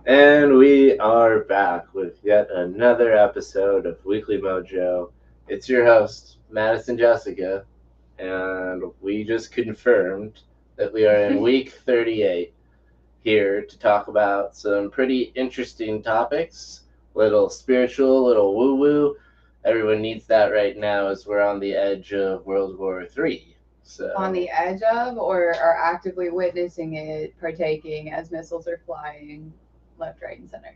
And we are back with yet another episode of Weekly Mojo. It's your host, Madison Jessica, and we just confirmed that we are in week 38 here to talk about some pretty interesting topics. Little spiritual, little woo woo. Everyone needs that right now as we're on the edge of World War III. So On the edge of, or are actively witnessing it, partaking as missiles are flying left, right, and center.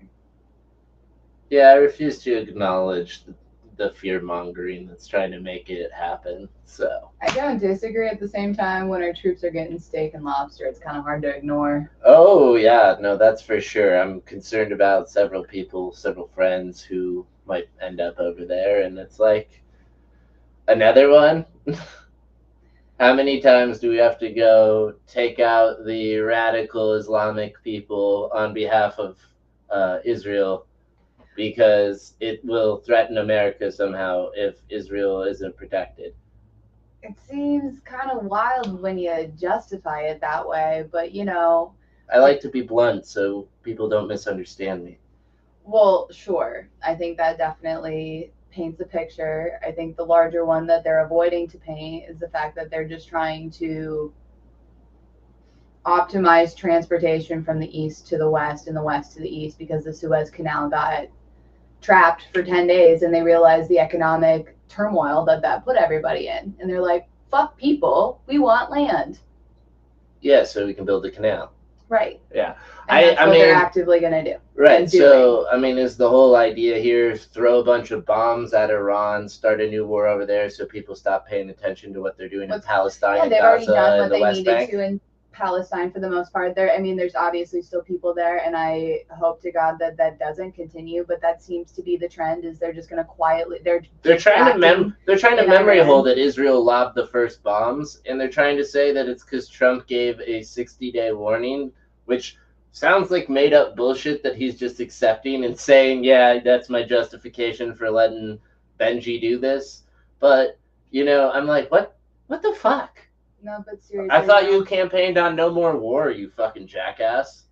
yeah, I refuse to acknowledge the fear mongering that's trying to make it happen. So I don't disagree. At the same time, when our troops are getting steak and lobster, it's kind of hard to ignore. oh yeah, no, that's for sure. I'm concerned about several people, several friends who might end up over there, and it's like another one. How many times do we have to go take out the radical Islamic people on behalf of Israel because it will threaten America somehow if Israel isn't protected? It seems kind of wild when you justify it that way, but you know, I like to be blunt so people don't misunderstand me. well, sure. I think that definitely paints a picture. I think the larger one that they're avoiding to paint is the fact that they're just trying to optimize transportation from the east to the west and the west to the east because the Suez Canal got trapped for 10 days and they realized the economic turmoil that put everybody in. And they're like, fuck people, we want land. Yeah, so we can build a canal. Right. Yeah. And that's I what mean, they're actively going to do. right. and doing. So, I mean, is the whole idea here throw a bunch of bombs at Iran, start a new war over there so people stop paying attention to what they're doing in Palestine Yeah, and they've already done Gaza what and the they West needed Bank? to in Palestine for the most part. There, I mean, there's obviously still people there, and I hope to God that that doesn't continue. But that seems to be the trend: is they're just going to quietly They're trying to they're trying to in memory Iran. hold that Israel lobbed the first bombs, and they're trying to say that it's because Trump gave a 60-day warning, which sounds like made up bullshit that he's just accepting and saying, yeah, that's my justification for letting Benji do this. But I'm like, what the fuck? No, but seriously, I thought no. you campaigned on no more war, you fucking jackass.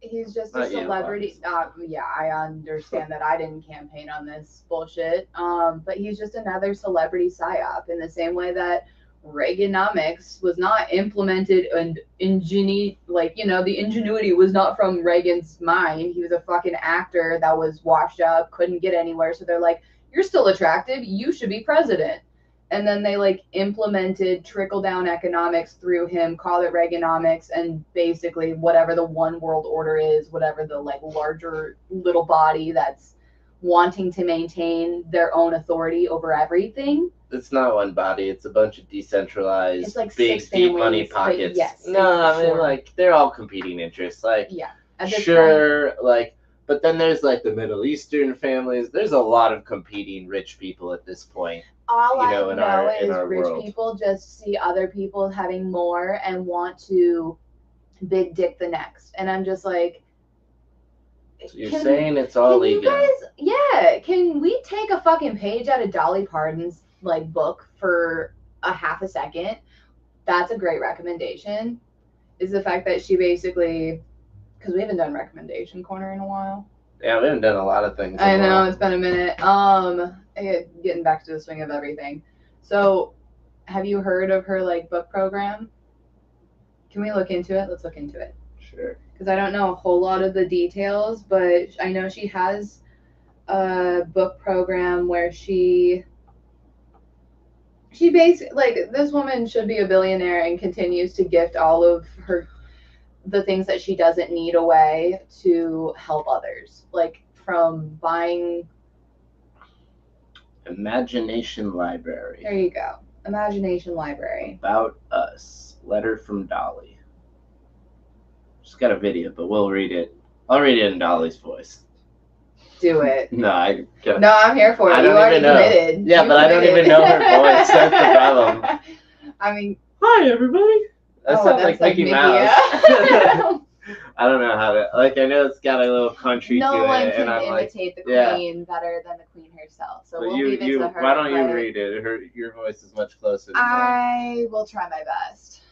He's just Not a you, celebrity. Yeah, I understand that I didn't campaign on this bullshit. But he's just another celebrity psyop in the same way that Reaganomics was not implemented and the ingenuity was not from Reagan's mind. He was a fucking actor that was washed up, couldn't get anywhere. So they're like, you're still attractive. You should be president. And then they like implemented trickle down economics through him, call it Reaganomics, and basically whatever the one world order is, whatever the like larger little body that's wanting to maintain their own authority over everything. It's not one body. It's a bunch of decentralized, It's like big, six deep money families, but pockets. yes, No, I mean, sure. like, they're all competing interests. Like, Yeah. At this point, sure, like, but then there's, like, the Middle Eastern families. There's a lot of competing rich people at this point. all I in know is our rich world. people just see other people having more and want to big dick the next. And I'm just like, So you're saying it's all can you ego. guys, yeah, can we take a fucking page out of Dolly Parton's like book for a half a second? That's a great recommendation. Is the fact that she basically, because we haven't done recommendation corner in a while. Yeah, we haven't done a lot of things. I know it's been a minute. Getting back to the swing of everything. So, have you heard of her like book program? Can we look into it? Let's look into it. Sure. Because I don't know a whole lot of the details, but I know she has a book program where she basically like this woman should be a billionaire and continues to gift all of the things that she doesn't need away to help others, like from buying. Imagination Library. There you go. Imagination Library. About Us. Letter from Dolly. She's got a video, but we'll read it. I'll read it in Dolly's voice. Do it. No, I'm here for it. I You don't already even know. committed. Yeah, but I don't even know her voice. That's the problem. I mean, hi everybody. That sounds like that's Mickey Mouse. Yeah. I don't know how to. Like, I know it's got a little country No to one it, can and I'm like, imitate the yeah. queen better than the queen herself. So but we'll leave it to her. why don't you right? read it? Your voice is much closer. Than mine. I will try my best.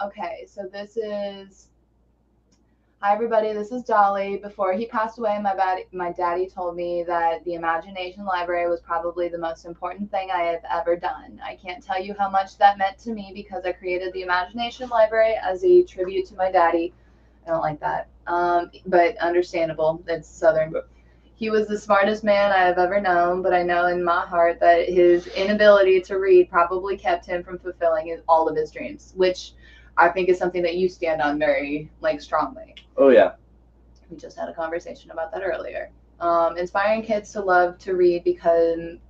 Okay, so this is. Hi, everybody. This is Dolly. Before he passed away, my daddy told me that the Imagination Library was probably the most important thing I have ever done. I can't tell you how much that meant to me because I created the Imagination Library as a tribute to my daddy. I don't like that. But understandable. It's Southern. He was the smartest man I have ever known, but I know in my heart that his inability to read probably kept him from fulfilling all of his dreams, which I think is something that you stand on very like strongly. Oh yeah. We just had a conversation about that earlier. Inspiring kids to love to read became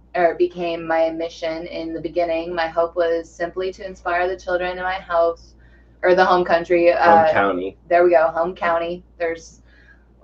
my mission in the beginning. My hope was simply to inspire the children in my house or the home country. Home county. There we go, home county. There's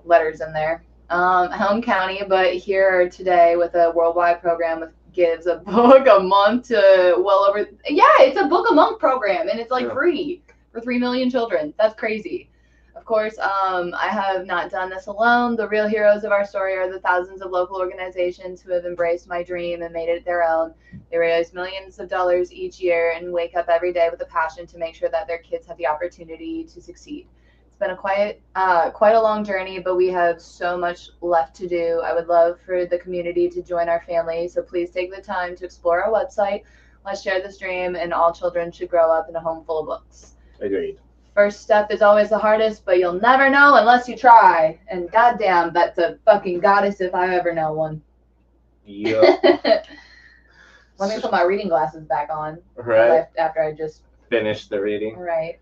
letters in there. Home county, but here today with a worldwide program gives a book a month to well over. Yeah, it's a book a month program, and it's like free for 3 million children. That's crazy. Of course, I have not done this alone. The real heroes of our story are the thousands of local organizations who have embraced my dream and made it their own. They raise millions of dollars each year and wake up every day with a passion to make sure that their kids have the opportunity to succeed. It's been a quite a long journey, but we have so much left to do. I would love for the community to join our family, so please take the time to explore our website. Let's share this dream, and all children should grow up in a home full of books. Agreed. First step is always the hardest, but you'll never know unless you try. And goddamn, that's a fucking goddess if I ever know one. Yep. Let me put my reading glasses back on. Right. After I just finished the reading. Right.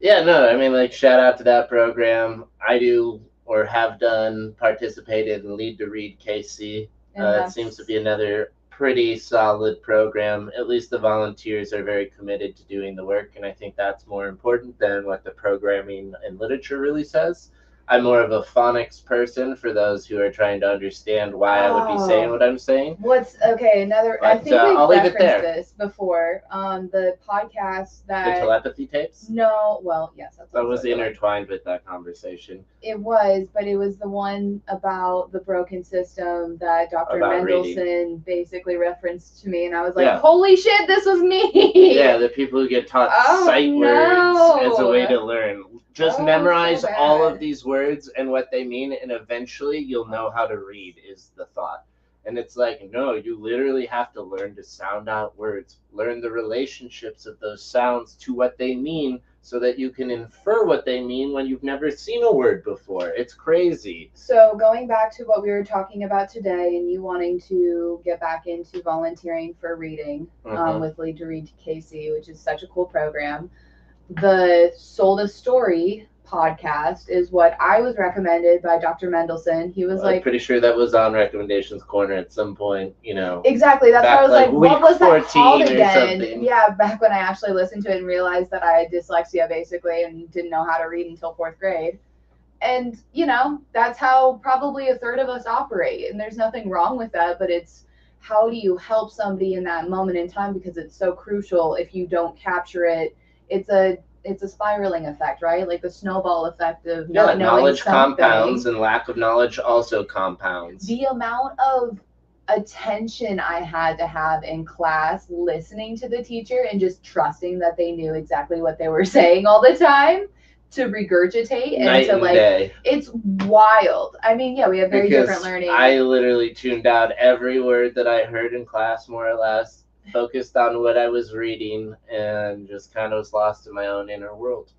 Yeah, no, I mean, like, shout out to that program. I do or have done participated in Lead to Read KC. It seems to be another pretty solid program. At least the volunteers are very committed to doing the work, and I think that's more important than what the programming and literature really says. I'm more of a phonics person for those who are trying to understand why I would be saying what I'm saying. Another? But, I think we've I'll leave it referenced there. This before. The podcast The telepathy tapes? No, well, yes, that was intertwined with that conversation. It was, but it was the one about the broken system that Dr. Mendelsohn basically referenced to me, and I was like, holy shit, this was me! Yeah, the people who get taught sight words as a way to learn. Just memorize all of these words and what they mean, and eventually you'll know how to read, is the thought. And it's like, no, you literally have to learn to sound out words, learn the relationships of those sounds to what they mean so that you can infer what they mean when you've never seen a word before. It's crazy. So going back to what we were talking about today and you wanting to get back into volunteering for reading with Lead to Read KC, which is such a cool program, the Sold a Story podcast is what I was recommended by Dr. Mendelsohn. He was I'm pretty sure that was on Recommendations Corner at some point, you know. Exactly. That's why I was like, what was that called again? Something. Yeah, back when I actually listened to it and realized that I had dyslexia basically and didn't know how to read until 4th grade. And, you know, that's how probably a third of us operate. And there's nothing wrong with that, but it's how do you help somebody in that moment in time, because it's so crucial. If you don't capture it, it's a spiraling effect, right? Like the snowball effect of not knowing knowledge something. Compounds, and lack of knowledge also compounds. The amount of attention I had to have in class listening to the teacher and just trusting that they knew exactly what they were saying all the time to regurgitate Night and to day. It's wild. I mean, yeah, we have very different learning. I literally tuned out every word that I heard in class, more or less, focused on what I was reading, and just kind of was lost in my own inner world.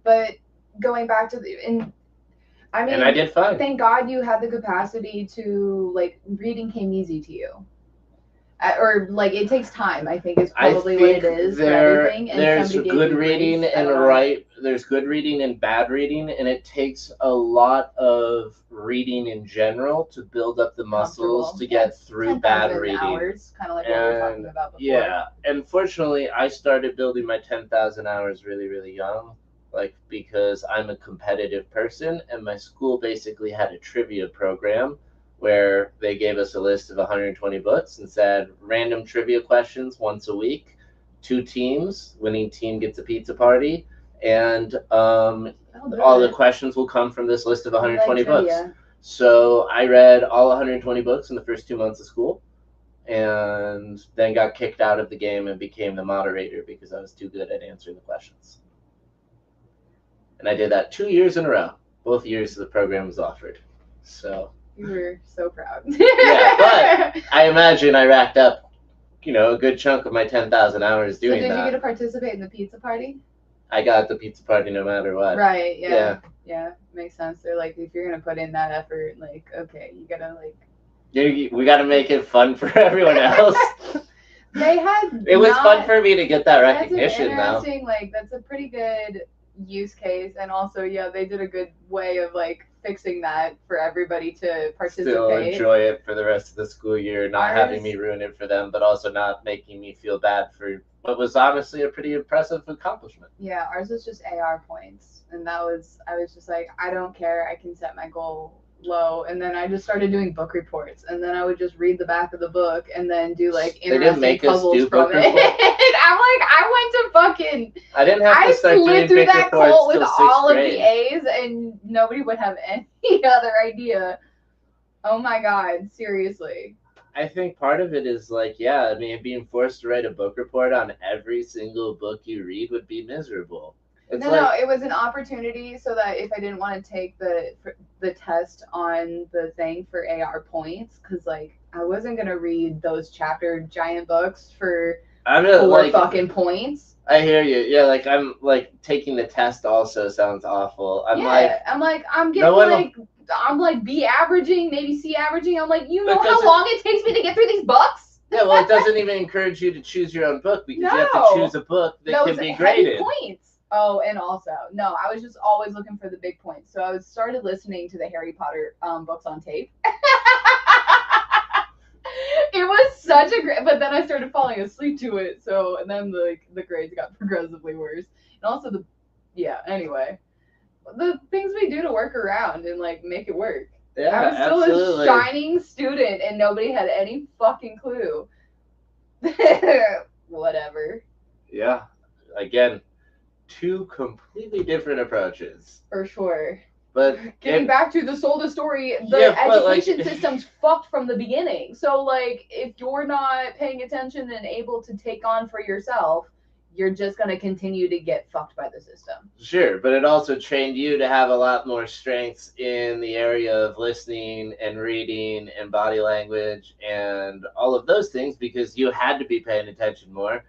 But going back to and I did fine. Thank God you had the capacity to, like, reading came easy to you. Or, like, it takes time, I think is probably what it is for everything. And there's good reading and there's good reading and bad reading, and it takes a lot of reading in general to build up the muscles to get through bad reading. Hours, kind of like what we were talking about before. Yeah, and fortunately, I started building my 10,000 hours really, really young. Like, because I'm a competitive person, and my school basically had a trivia program where they gave us a list of 120 books and said random trivia questions once a week, 2 teams, winning team gets a pizza party, and all the questions will come from this list of 120 books. So I read all 120 books in the first 2 months of school, and then got kicked out of the game and became the moderator because I was too good at answering the questions. And I did that 2 years in a row both years the program was offered. So You were so proud. yeah, but I imagine I racked up, a good chunk of my 10,000 hours So doing did you that. get to participate in the pizza party? I got the pizza party no matter what. Right, yeah. Yeah. Yeah, makes sense. They're like, if you're gonna put in that effort, like, okay, you gotta like. We got to make it fun for everyone else. They had. It was not, fun for me to get that That's recognition, an though. interesting, like, that's a pretty good use case, and also, yeah, they did a good way of like fixing that for everybody to participate. Still enjoy it for the rest of the school year, not having Ours- me ruin it for them, but also not making me feel bad for what was honestly a pretty impressive accomplishment. Yeah, ours was just AR points, and I was just like, I don't care, I can set my goal low, and then I just started doing book reports, and then I would just read the back of the book and then do like They didn't interesting make us puzzles do from book it. reports? I'm like, I went to fucking. I didn't have to I start doing slid through book that reports cult with till all 6th of grade. the A's, and nobody would have any other idea. Oh my god, seriously. I think part of it is like, yeah, I mean, being forced to write a book report on every single book you read would be miserable. It's No, it was an opportunity so that if I didn't want to take the test on the thing for AR points, because like I wasn't gonna read those chapter giant books for I'm 4 fucking points. I hear you. Yeah, like I'm like taking the test also sounds awful. I'm getting I'm like B averaging, maybe C averaging. I'm like, you know how long it takes me to get through these books? Yeah, well, it doesn't even encourage you to choose your own book because you have to choose a book that can be graded. Points. Oh, and also, no, I was just always looking for the big points. So I started listening to the Harry Potter books on tape. It was such a great, but then I started falling asleep to it. So, and then the grades got progressively worse. And also anyway, the things we do to work around and like make it work. Yeah, I was still absolutely. a shining student and nobody had any fucking clue. Whatever. Yeah. Again, 2 completely different approaches. For sure. But getting back to the soul of the story, the education system's fucked from the beginning. So like if you're not paying attention and able to take on for yourself, you're just going to continue to get fucked by the system. Sure, but it also trained you to have a lot more strengths in the area of listening and reading and body language and all of those things because you had to be paying attention more.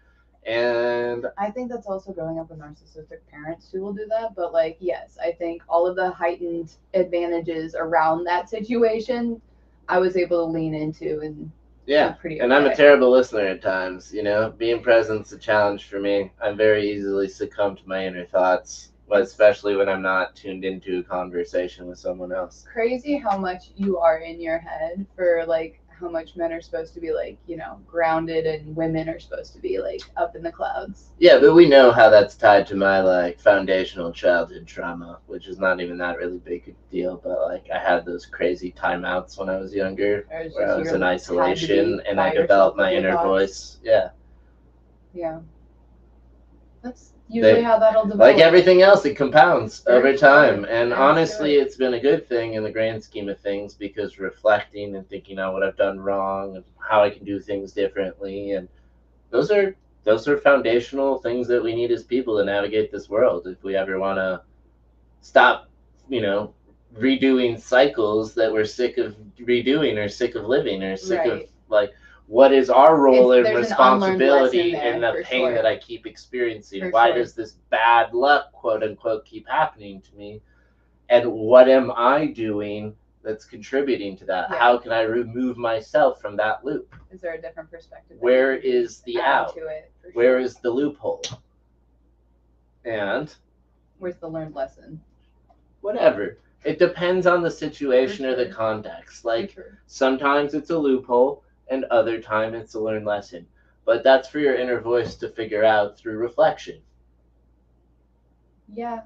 And I think that's also growing up with narcissistic parents who will do that. But like, yes, I think all of the heightened advantages around that situation, I was able to lean into and yeah, and I'm a terrible listener at times. Being present's a challenge for me. I'm very easily succumb to my inner thoughts, but especially when I'm not tuned into a conversation with someone else. Crazy how much you are in your head for like how much men are supposed to be like, grounded and women are supposed to be like up in the clouds. Yeah, but we know how that's tied to my like foundational childhood trauma, which is not even that really big a deal, but like I had those crazy timeouts when I was younger where I was in isolation and I developed my inner voice. Yeah. Yeah. That's usually how that'll develop. Like everything else, it compounds over time. And honestly, it's been a good thing in the grand scheme of things because reflecting and thinking on what I've done wrong and how I can do things differently. And those are foundational things that we need as people to navigate this world. If we ever want to stop, redoing cycles that we're sick of redoing or sick of living or sick of like, what is our role and responsibility in the pain that I keep experiencing? Why does this bad luck, quote unquote, keep happening to me? And what am I doing that's contributing to that? How can I remove myself from that loop? Is there a different perspective? Where is the out? Where is the loophole? And where's the learned lesson? Whatever. It depends on the situation or the context. Like sometimes it's a loophole and other time it's a learned lesson. But that's for your inner voice to figure out through reflection. Yeah.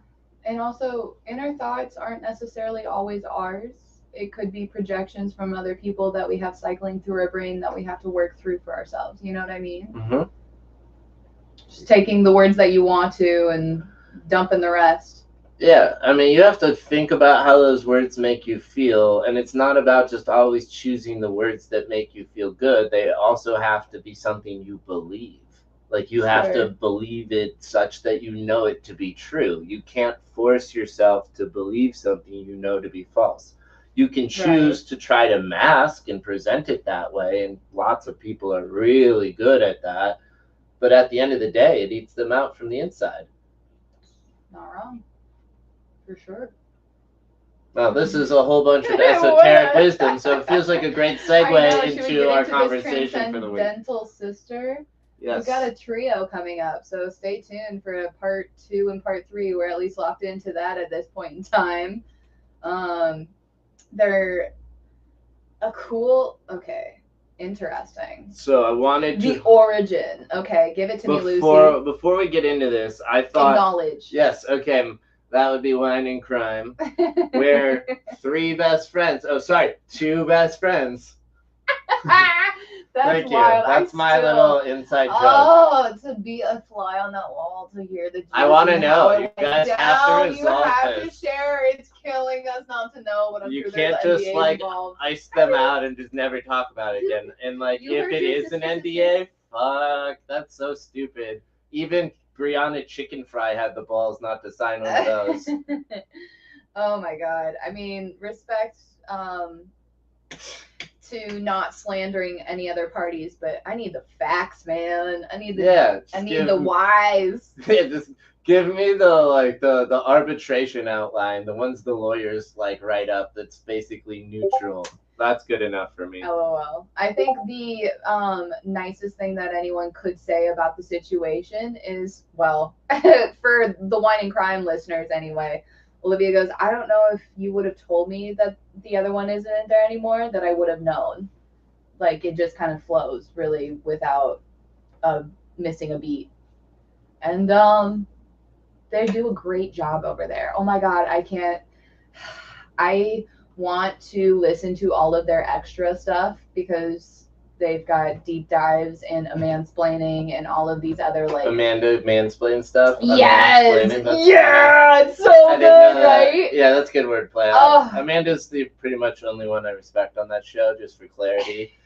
And also, inner thoughts aren't necessarily always ours. It could be projections from other people that we have cycling through our brain that we have to work through for ourselves. You know what I mean? Mm-hmm. Just taking the words that you want to and dumping the rest. Yeah, I mean, you have to think about how those words make you feel, and it's not about just always choosing the words that make you feel good. They also have to be something you believe. Like, you have to Sure. believe it such that you know it to be true. You can't force yourself to believe something you know to be false. You can Right. choose to try to mask and present it that way, and lots of people are really good at that. But at the end of the day, it eats them out from the inside. Not wrong. For sure. Now, this is a whole bunch of esoteric What? wisdom, so it feels like a great I segue know. Should we into get our into this conversation for the week. transcendental sister? We've got Yes. a trio coming up, so stay tuned for a part 2 and part 3. We're at least locked into that at this point in time. Um, they're a cool. Okay, interesting. So I wanted The to origin. Okay, give it to me, Lucy. before we get into this, I thought Acknowledge. yes, okay, that would be Wine and Crime, where three best friends. Oh, sorry, two best friends. That's Thank you. wild. That's my little inside joke. Oh, to be a fly on that wall to hear the I juice want to and how know. it You went guys have to down. You resolve have to this. share. It's killing us not to know, but I'm You sure can't there's just NDAs like involved. ice them out and just never talk about it again. And like, You if heard it your is an sister, NDA, fuck, that's so stupid. Even Brianna Chicken Fry had the balls not to sign one of those. Oh my god. I mean, respect to not slandering any other parties, but I need the facts, man. I need the I need the whys. Just give me the arbitration outline, the ones the lawyers like write up that's basically neutral. That's good enough for me. LOL. I think the nicest thing that anyone could say about the situation is, well, for the Wine and Crime listeners anyway, Olivia goes, I don't know if you would have told me that the other one isn't there anymore, that I would have known. Like, it just kind of flows really without missing a beat. And they do a great job over there. Oh my God, I can't. I want to listen to all of their extra stuff because they've got deep dives and a mansplaining and all of these other like Amanda mansplain stuff. yes, yeah, it's so good, right? Yeah, that's good wordplay. Oh. Amanda's the pretty much only one I respect on that show, just for clarity.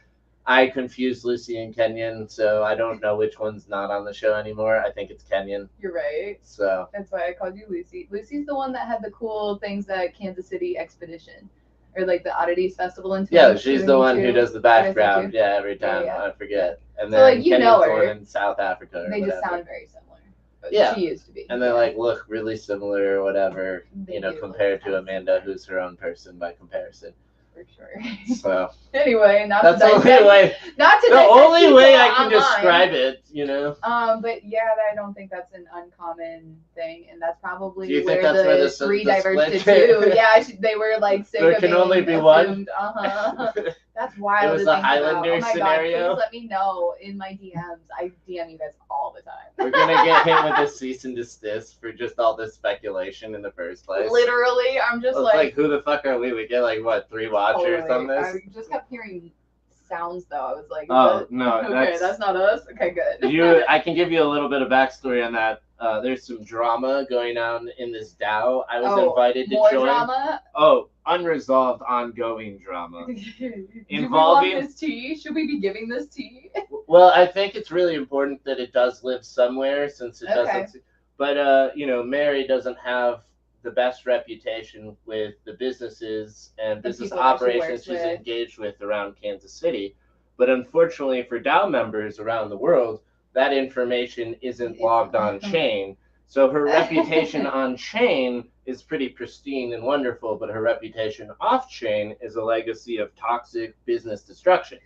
I confuse Lucy and Kenyon, so I don't know which one's not on the show anymore. I think it's Kenyon. You're right. So that's why I called you Lucy. Lucy's the one that had the cool things at Kansas City Expedition. Or like the Oddities Festival in yeah, she's the one who does the background. Yeah, every time I forget. And then so, like, you know her. The one in South Africa. Or they whatever. just sound very similar. Yeah, she used to be. And they like look really similar or whatever. They compared to Amanda, who's her own person by comparison. For sure. So anyway, that's the only way. Not to the only way I can describe it, you know. But yeah, I don't think that's an uncommon thing, and that's probably where the three diverged to two. Yeah, they were like sick there of can being only be assumed. One. That's wild. It was a Highlander oh my scenario. God, please let me know in my DMs. I DM you guys all the time. We're gonna get hit with a cease and desist for just all this speculation in the first place. Literally, I'm just like, who the fuck are we? We get like what, 3 watchers on this? I just kept hearing sounds though. I was like, oh no, okay, that's not us. Okay, good. I can give you a little bit of backstory on that. There's some drama going on in this DAO. I was invited to more join. Drama? Oh, unresolved, ongoing drama. Involving. Do we want this tea? Should we be giving this tea? Well, I think it's really important that it does live somewhere, since it doesn't. But Mary doesn't have the best reputation with the businesses and business operations she's engaged with around Kansas City. But unfortunately for DAO members around the world, that information isn't logged on chain. So her reputation on chain is pretty pristine and wonderful, but her reputation off chain is a legacy of toxic business destruction.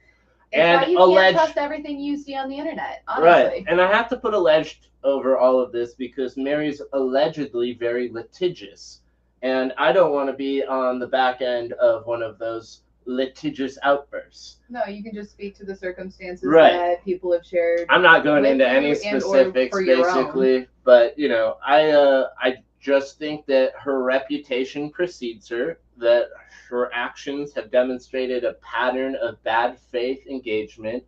It's why you can't trust everything you see on the internet, honestly. Right. And I have to put alleged over all of this because Mary's allegedly very litigious. And I don't want to be on the back end of one of those litigious outbursts. No, you can just speak to the circumstances that people have shared. I'm not going into any specifics, basically, but I just think that her reputation precedes her, that her actions have demonstrated a pattern of bad faith engagement,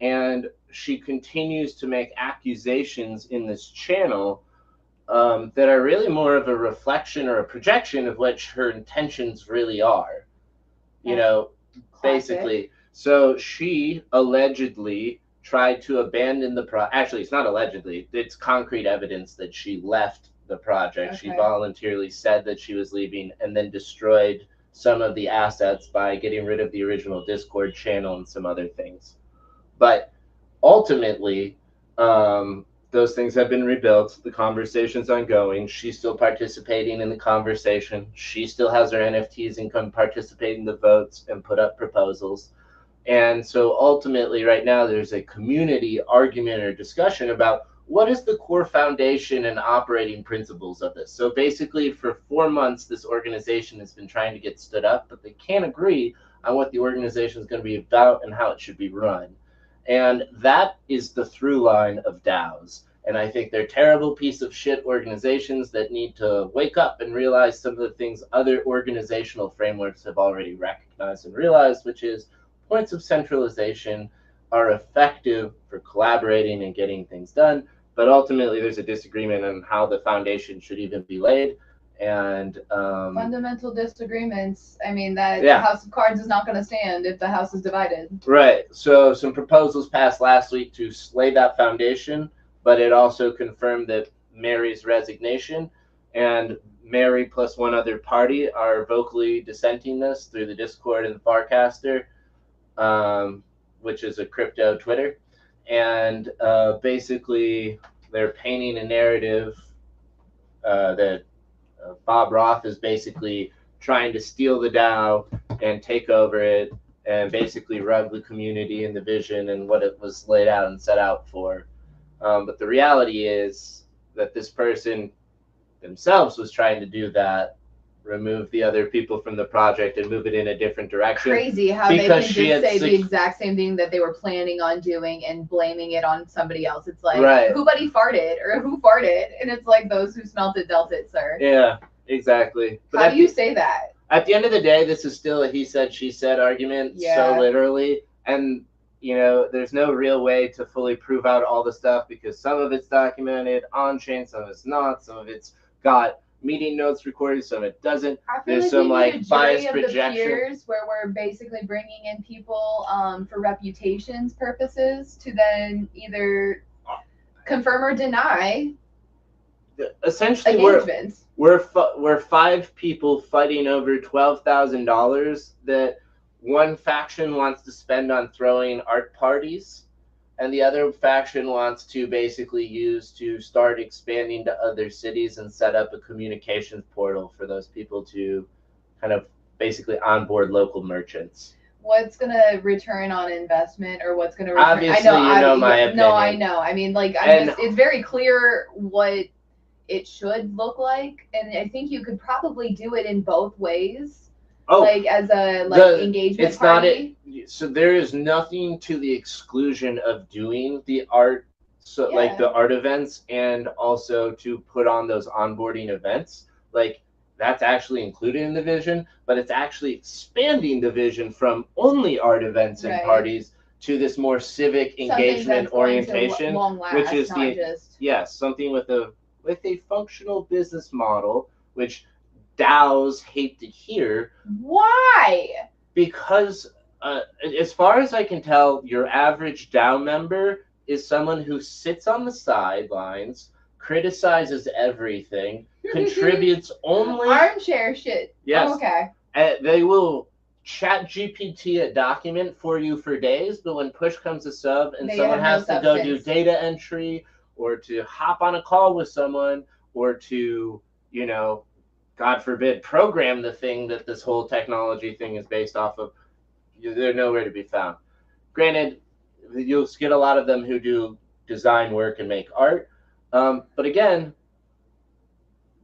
and she continues to make accusations in this channel that are really more of a reflection or a projection of what her intentions really are. Basically. So she allegedly tried to abandon the Actually, it's not allegedly. It's concrete evidence that she left the project. Okay. She voluntarily said that she was leaving and then destroyed some of the assets by getting rid of the original Discord channel and some other things. But ultimately, those things have been rebuilt. The conversation's ongoing. She's still participating in the conversation. She still has her NFTs and can participate in the votes and put up proposals. And so ultimately, right now, there's a community argument or discussion about what is the core foundation and operating principles of this. So basically, for 4 months, this organization has been trying to get stood up, but they can't agree on what the organization is going to be about and how it should be run. And that is the through line of DAOs. And I think they're terrible piece of shit organizations that need to wake up and realize some of the things other organizational frameworks have already recognized and realized, which is points of centralization are effective for collaborating and getting things done. But ultimately, there's a disagreement on how the foundation should even be laid. And fundamental disagreements. I mean, that House of Cards is not going to stand if the house is divided. Right. So some proposals passed last week to lay that foundation, but it also confirmed that Mary's resignation, and Mary plus one other party are vocally dissenting this through the Discord and the Farcaster, which is a crypto Twitter. And basically, they're painting a narrative that Bob Roth is basically trying to steal the DAO and take over it and basically rug the community and the vision and what it was laid out and set out for. But the reality is that this person themselves was trying to do that, remove the other people from the project and move it in a different direction. Crazy how they can just say the exact same thing that they were planning on doing and blaming it on somebody else. It's like, who buddy farted or who farted? And it's like, those who smelt it dealt it, sir. Yeah, exactly. But how do you say that? At the end of the day, this is still a he said, she said argument, so literally. And, you know, there's no real way to fully prove out all the stuff because some of it's documented on-chain, some of it's not, some of it's got meeting notes recorded, some it doesn't. There's some like bias projection where we're basically bringing in people for reputations purposes to then either confirm or deny. Essentially, we're 5 people fighting over $12,000 that one faction wants to spend on throwing art parties, and the other faction wants to basically use to start expanding to other cities and set up a communications portal for those people to kind of basically onboard local merchants. What's going to return on investment or what's going to return? Obviously, my opinion. No, I know. I mean, like, it's very clear what it should look like, and I think you could probably do it in both ways. Like as a engagement party. So there is nothing to the exclusion of doing the art, like the art events, and also to put on those onboarding events. Like that's actually included in the vision, but it's actually expanding the vision from only art events and parties to this more civic engagement orientation, which is something with a functional business model, which DAOs hate to hear. Why? Because as far as I can tell, your average DAO member is someone who sits on the sidelines, criticizes everything, contributes only armchair shit. Yes. Oh, okay. They will chat GPT a document for you for days, but when push comes to shove and someone has to go do data entry or to hop on a call with someone or to, you know, God forbid, program the thing that this whole technology thing is based off of, they're nowhere to be found. Granted, you'll get a lot of them who do design work and make art. But again,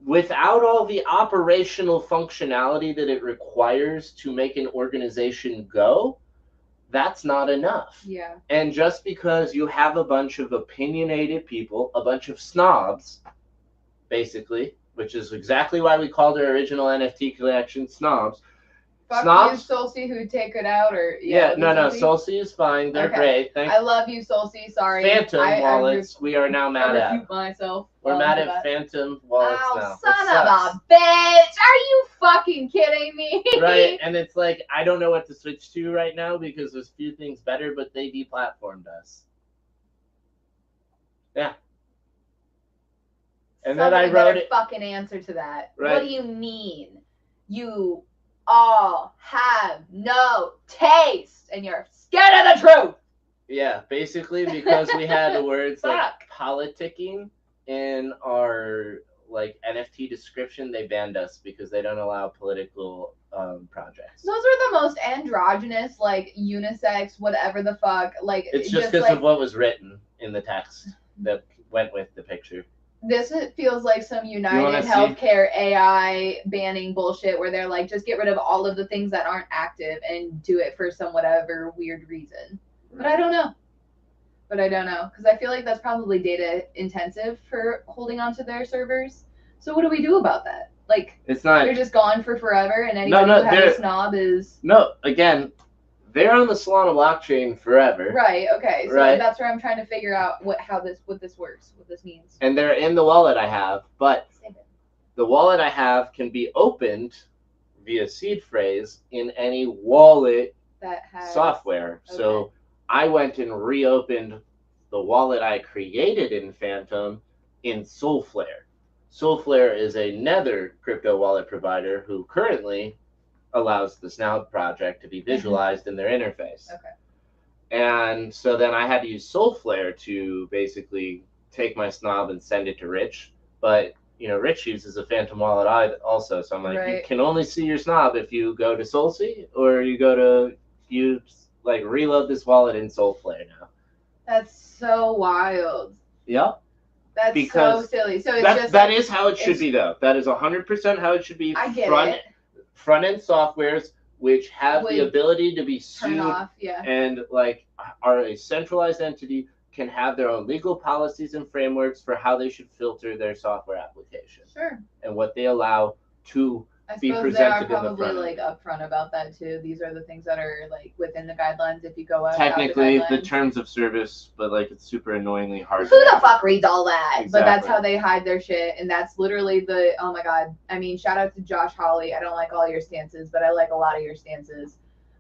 without all the operational functionality that it requires to make an organization go, that's not enough. Yeah. And just because you have a bunch of opinionated people, a bunch of snobs, basically, which is exactly why we called our original NFT collection snobs. Fuck snobs, you, Solcy, who take it out, or no, Solcy is fine. They're great. I love you, Solcy. Sorry. Phantom wallets. We are now mad at. Myself. We're mad at Phantom wallets now. Son of a bitch! Are you fucking kidding me? Right, and it's like I don't know what to switch to right now because there's few things better, but they deplatformed us. Yeah. And then Somebody I wrote better it. fucking answer to that. Right. What do you mean? You all have no taste and you're scared of the truth. Yeah, basically because we had words like Fuck. politicking in our like NFT description, they banned us because they don't allow political projects. Those are the most androgynous, like unisex, whatever the fuck. Like It's just because like, of what was written in the text that went with the picture. This feels like some You United wanna see? Healthcare AI banning bullshit where they're like, just get rid of all of the things that aren't active and do it for some whatever weird reason. But I don't know. Because I feel like that's probably data intensive for holding onto their servers. So what do we do about that? Like, It's not. they're just gone for forever, and anybody who has a snob is. No, again, they're on the Solana blockchain forever. Right. Okay. So Right. that's where I'm trying to figure out what this works, what this means. And they're in the wallet I have, but the wallet I have can be opened via seed phrase in any wallet that has software. Okay. So I went and reopened the wallet I created in Phantom in Soulflare. Soulflare is another crypto wallet provider who currently allows the Snout project to be visualized in their interface. Okay. And so then I had to use Soulflare to basically take my snob and send it to Rich. But, you know, Rich uses a Phantom wallet also. So I'm like, right. You can only see your snob if you go to Soulsea or you go to, you like reload this wallet in Soulflare now. That's so wild. Yep. That's because so silly. So it's just that is how it should be, though. That is 100% how it should be. I get it. Front-end softwares which have the ability to be sued off, yeah. And like are a centralized entity can have their own legal policies and frameworks for how they should filter their software application. Sure. And what they allow to be presented in the front. I suppose they are probably like upfront about that too. These are the things that are like within the guidelines. If you go out technically the terms of service, but like it's super annoyingly hard. Who the fuck reads all that? Exactly. But that's how they hide their shit, and that's literally the oh my god. I mean, shout out to Josh Hawley. I don't like all your stances, but I like a lot of your stances.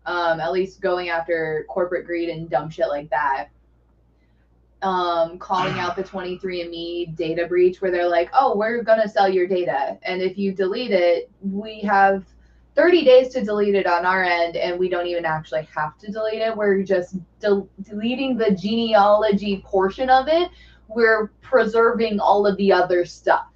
At least going after corporate greed and dumb shit like that. Calling out the 23andMe data breach where they're like, oh, we're going to sell your data. And if you delete it, we have 30 days to delete it on our end, and we don't even actually have to delete it. We're just deleting the genealogy portion of it. We're preserving all of the other stuff.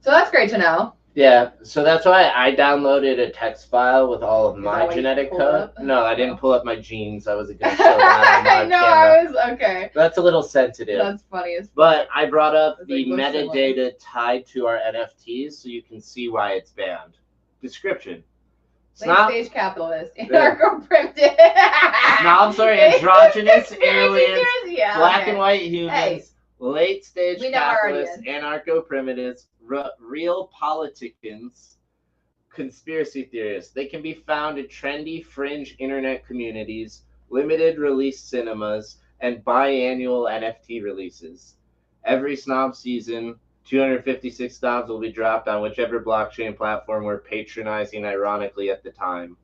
So that's great to know. Yeah, so that's why I downloaded a text file with all of my genetic code. No, I didn't pull up my genes. I wasn't going to show that. I know, I was, okay. That's a little sensitive. That's funny as fuck. But I brought up the metadata tied to our NFTs so you can see why it's banned. Description. Late-stage capitalist, anarcho-primitive. Snobs are androgynous aliens, black and white humans, late-stage capitalists, anarcho-primitives, real politicans, conspiracy theorists. They can be found in trendy fringe internet communities, limited release cinemas, and biannual NFT releases. Every snob season, 256 snobs will be dropped on whichever blockchain platform we're patronizing ironically at the time.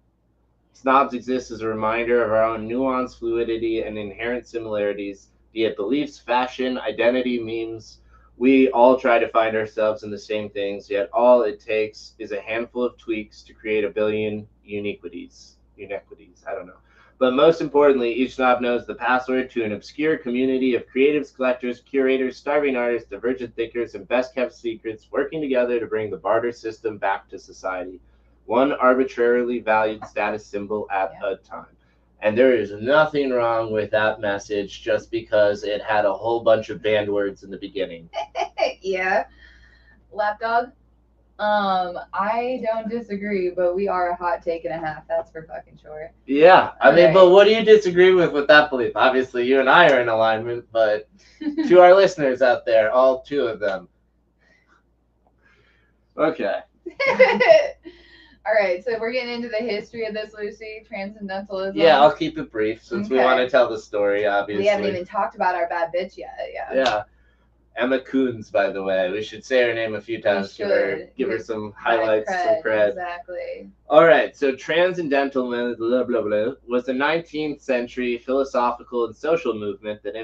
Snobs exist as a reminder of our own nuanced fluidity and inherent similarities, be it beliefs, fashion, identity, memes. We all try to find ourselves in the same things, yet all it takes is a handful of tweaks to create a billion uniquities. I don't know. But most importantly, each snob knows the password to an obscure community of creatives, collectors, curators, starving artists, divergent thinkers, and best-kept secrets working together to bring the barter system back to society. One arbitrarily valued status symbol at a time. And there is nothing wrong with that message just because it had a whole bunch of banned words in the beginning. Yeah. Lapdog? I don't disagree, but we are a hot take and a half. That's for fucking sure. Yeah. I mean, but what do you disagree with that belief? Obviously, you and I are in alignment, but to our listeners out there, all two of them. Okay. All right, so we're getting into the history of this, Lucy, transcendentalism. Yeah, I'll keep it brief since we want to tell the story, obviously. We haven't even talked about our bad bitch yet. Yeah. Emma Coons, by the way. We should say her name a few We times. Give her should. some Vibe highlights, some cred. Exactly. All right, so transcendental blah, blah, blah, was a 19th century philosophical and social movement that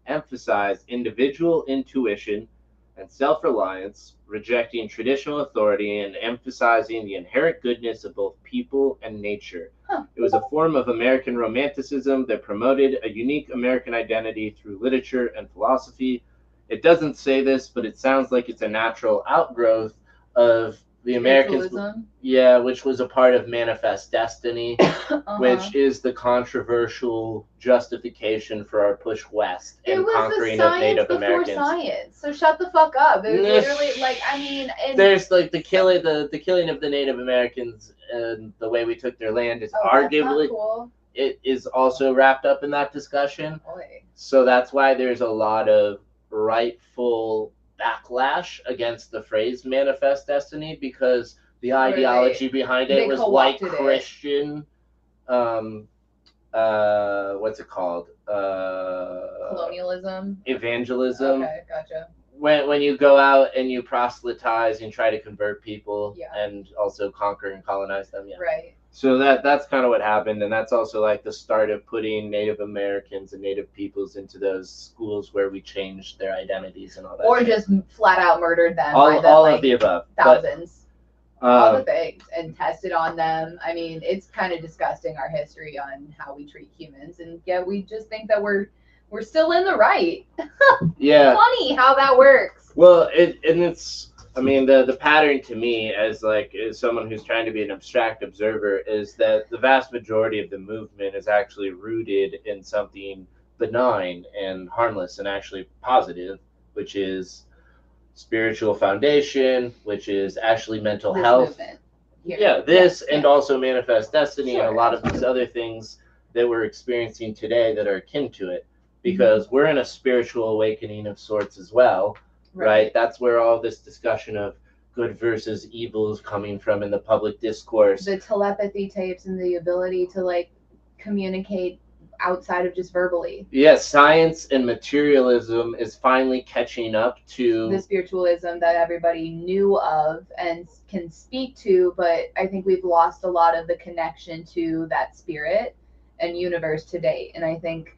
emphasized individual intuition and self reliance, rejecting traditional authority and emphasizing the inherent goodness of both people and nature. Huh. It was a form of American Romanticism that promoted a unique American identity through literature and philosophy. It doesn't say this, but it sounds like it's a natural outgrowth of the Americans. Spiritualism. Yeah, which was a part of Manifest Destiny, Uh-huh. which is the controversial justification for our push west It and was the conquering of science Native before Americans. science. So shut the fuck up. It was Nah, literally like, I mean, and There's like the killing of the Native Americans and the way we took their land is oh, that's not arguably cool. it is also wrapped up in that discussion. Boy. So that's why there's a lot of rightful backlash against the phrase Manifest Destiny, because the ideology behind it they was white co-opted it. Christian what's it called? Colonialism. Evangelism. Okay, gotcha. When you go out and you proselytize and try to convert people, Yeah. and also conquer and colonize them, yeah. Right. So that's kind of what happened, and that's also like the start of putting Native Americans and Native peoples into those schools where we changed their identities and all that. Or shit. just flat out murdered them. all, by the, all like, of the above. thousands. All the But, things, and tested on them. I mean, it's kind of disgusting, our history on how we treat humans, and yet we just think that we're still in the right. yeah. Funny how that works. Well, it's. I mean, the pattern to me, as someone who's trying to be an abstract observer, is that the vast majority of the movement is actually rooted in something benign and harmless and actually positive, which is spiritual foundation, which is actually mental This health. movement. Here. Yeah, this Yeah, and yeah. also Manifest Destiny and a Sure, lot of these absolutely. other things that we're experiencing today that are akin to it, because we're in a spiritual awakening of sorts as well, right? That's where all this discussion of good versus evil is coming from in the public discourse. The telepathy tapes and the ability to like communicate outside of just verbally. Yes, science and materialism is finally catching up to The spiritualism that everybody knew of and can speak to, but I think we've lost a lot of the connection to that spirit and universe to date. And I think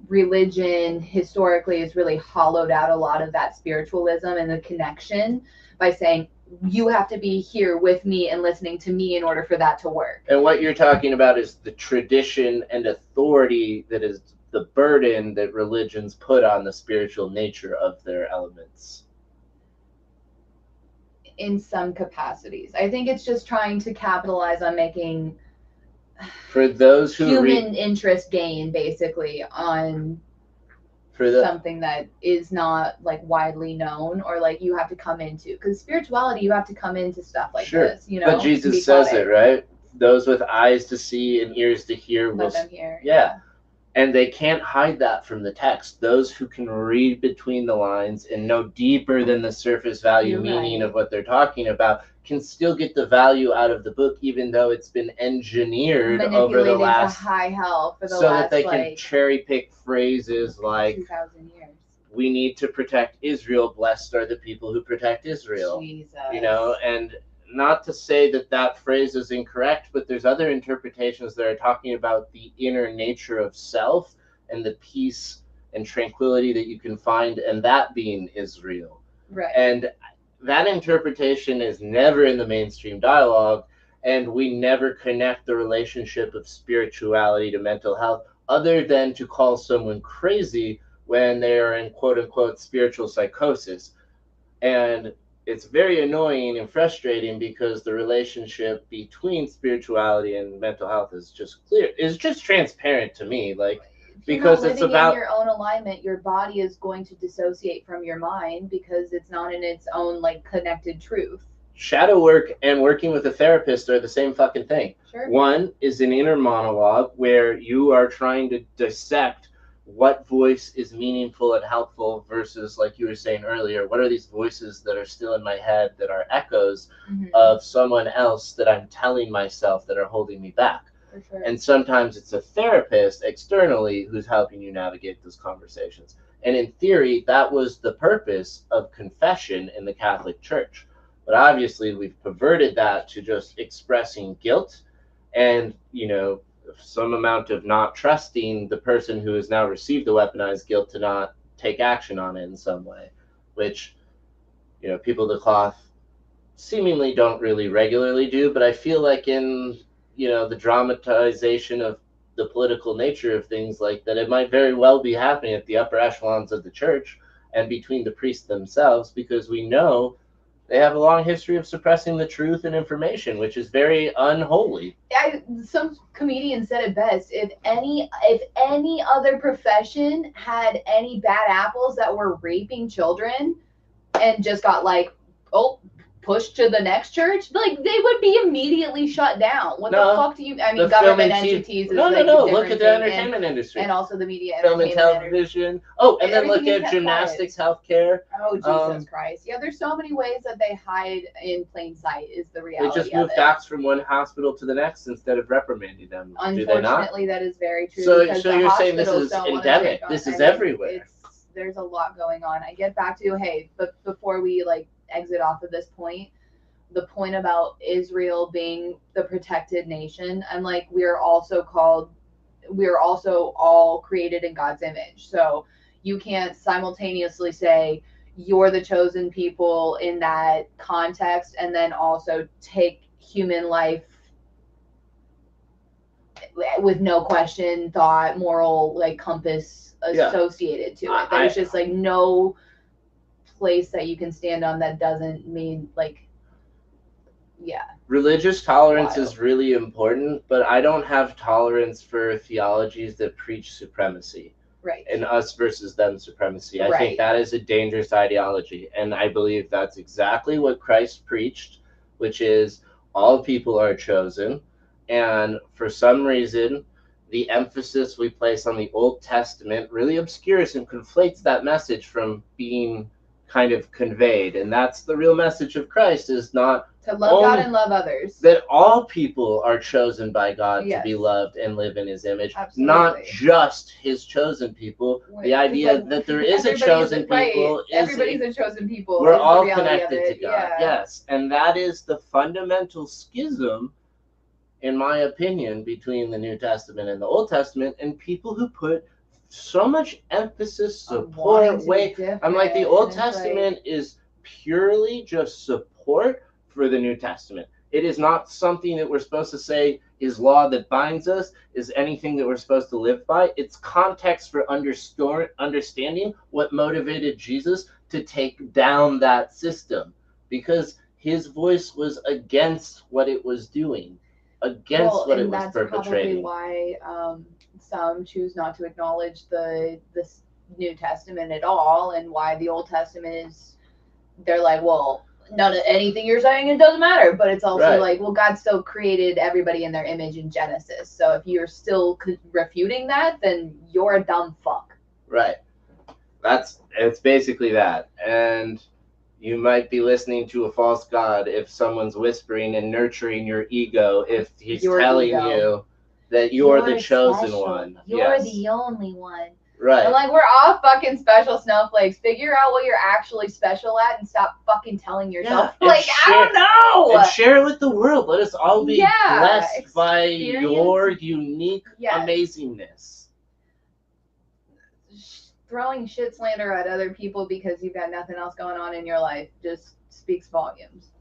religion historically has really hollowed out a lot of that spiritualism and the connection by saying you have to be here with me and listening to me in order for that to work. And what you're talking about is the tradition and authority that is the burden that religions put on the spiritual nature of their elements. In some capacities. I think it's just trying to capitalize on making For those who human interest gain basically on something that is not like widely known or like you have to come into, because spirituality you have to come into stuff like this, you know. But Jesus says it, right? Those with eyes to see and ears to hear will let them hear. Yeah. And they can't hide that from the text. Those who can read between the lines and know deeper than the surface value meaning of what they're talking about can still get the value out of the book, even though it's been engineered over the last to high hell for the so last that they can cherry pick phrases like 2,000 years. We need to protect Israel. Blessed are the people who protect Israel. Jesus. You know, and not to say that that phrase is incorrect, but there's other interpretations that are talking about the inner nature of self and the peace and tranquility that you can find, and that being Israel. Right. And that interpretation is never in the mainstream dialogue, and we never connect the relationship of spirituality to mental health, other than to call someone crazy when they are in quote-unquote spiritual psychosis. And it's very annoying and frustrating because the relationship between spirituality and mental health is just clear. It's just transparent to me. Like, because it's about in your own alignment, your body is going to dissociate from your mind because it's not in its own like connected truth. Shadow work and working with a therapist are the same fucking thing. Sure. One is an inner monologue where you are trying to dissect what voice is meaningful and helpful versus, like you were saying earlier, what are these voices that are still in my head that are echoes of someone else that I'm telling myself that are holding me back. For sure. And sometimes it's a therapist externally who's helping you navigate those conversations. And in theory, that was the purpose of confession in the Catholic Church. But obviously, we've perverted that to just expressing guilt and, some amount of not trusting the person who has now received the weaponized guilt to not take action on it in some way, which, people of the cloth seemingly don't really regularly do. But I feel like in, the dramatization of the political nature of things like that, it might very well be happening at the upper echelons of the church and between the priests themselves, because we know they have a long history of suppressing the truth and information, which is very unholy. Some comedian said it best. If any other profession had any bad apples that were raping children and just got like, oh, pushed to the next church, like they would be immediately shut down. What the fuck do you? I mean, government entities is no. Look at the entertainment industry and also the media, film and television. Oh, and then look at gymnastics, healthcare. Oh, Jesus Christ! Yeah, there's so many ways that they hide in plain sight. Is the reality? They just move docs from one hospital to the next instead of reprimanding them. Unfortunately, that is very true. So you're saying this is endemic? This is everywhere. There's a lot going on. I get back to, hey, but before we exit off of this point, the point about Israel being the protected nation, I'm like, we're also all created in God's image. So you can't simultaneously say you're the chosen people in that context and then also take human life with no question, thought, moral compass associated to it. There's just no place that you can stand on that doesn't mean religious tolerance is really important, but I don't have tolerance for theologies that preach supremacy, right, and us versus them supremacy. I think that is a dangerous ideology, and I believe that's exactly what Christ preached, which is all people are chosen. And for some reason, the emphasis we place on the Old Testament really obscures and conflates that message from being kind of conveyed. And that's the real message of Christ, is not to love God and love others. That all people are chosen by God to be loved and live in his image. Absolutely. Not just his chosen people. The idea that there is a chosen people. Everybody's a chosen people. We're all connected to God. Yes. And that is the fundamental schism, in my opinion, between the New Testament and the Old Testament, and people who put so much emphasis, support, weight. I'm like, the Old Testament is purely just support for the New Testament. It is not something that we're supposed to say is law that binds us, is anything that we're supposed to live by. It's context for understanding what motivated Jesus to take down that system, because his voice was against what it was doing, against what it was perpetrating. Probably why some choose not to acknowledge the New Testament at all, and why the Old Testament is, they're like, well, none of anything you're saying, it doesn't matter. But it's also well, God still created everybody in their image in Genesis. So if you're still refuting that, then you're a dumb fuck. Right. It's basically that. And you might be listening to a false god if someone's whispering and nurturing your ego, if he's telling you that you're the chosen one. You're the only one. Right. And we're all fucking special snowflakes. Figure out what you're actually special at and stop fucking telling yourself. I don't know. And share it with the world. Let us all be blessed by your unique amazingness. Throwing shit slander at other people because you've got nothing else going on in your life just speaks volumes.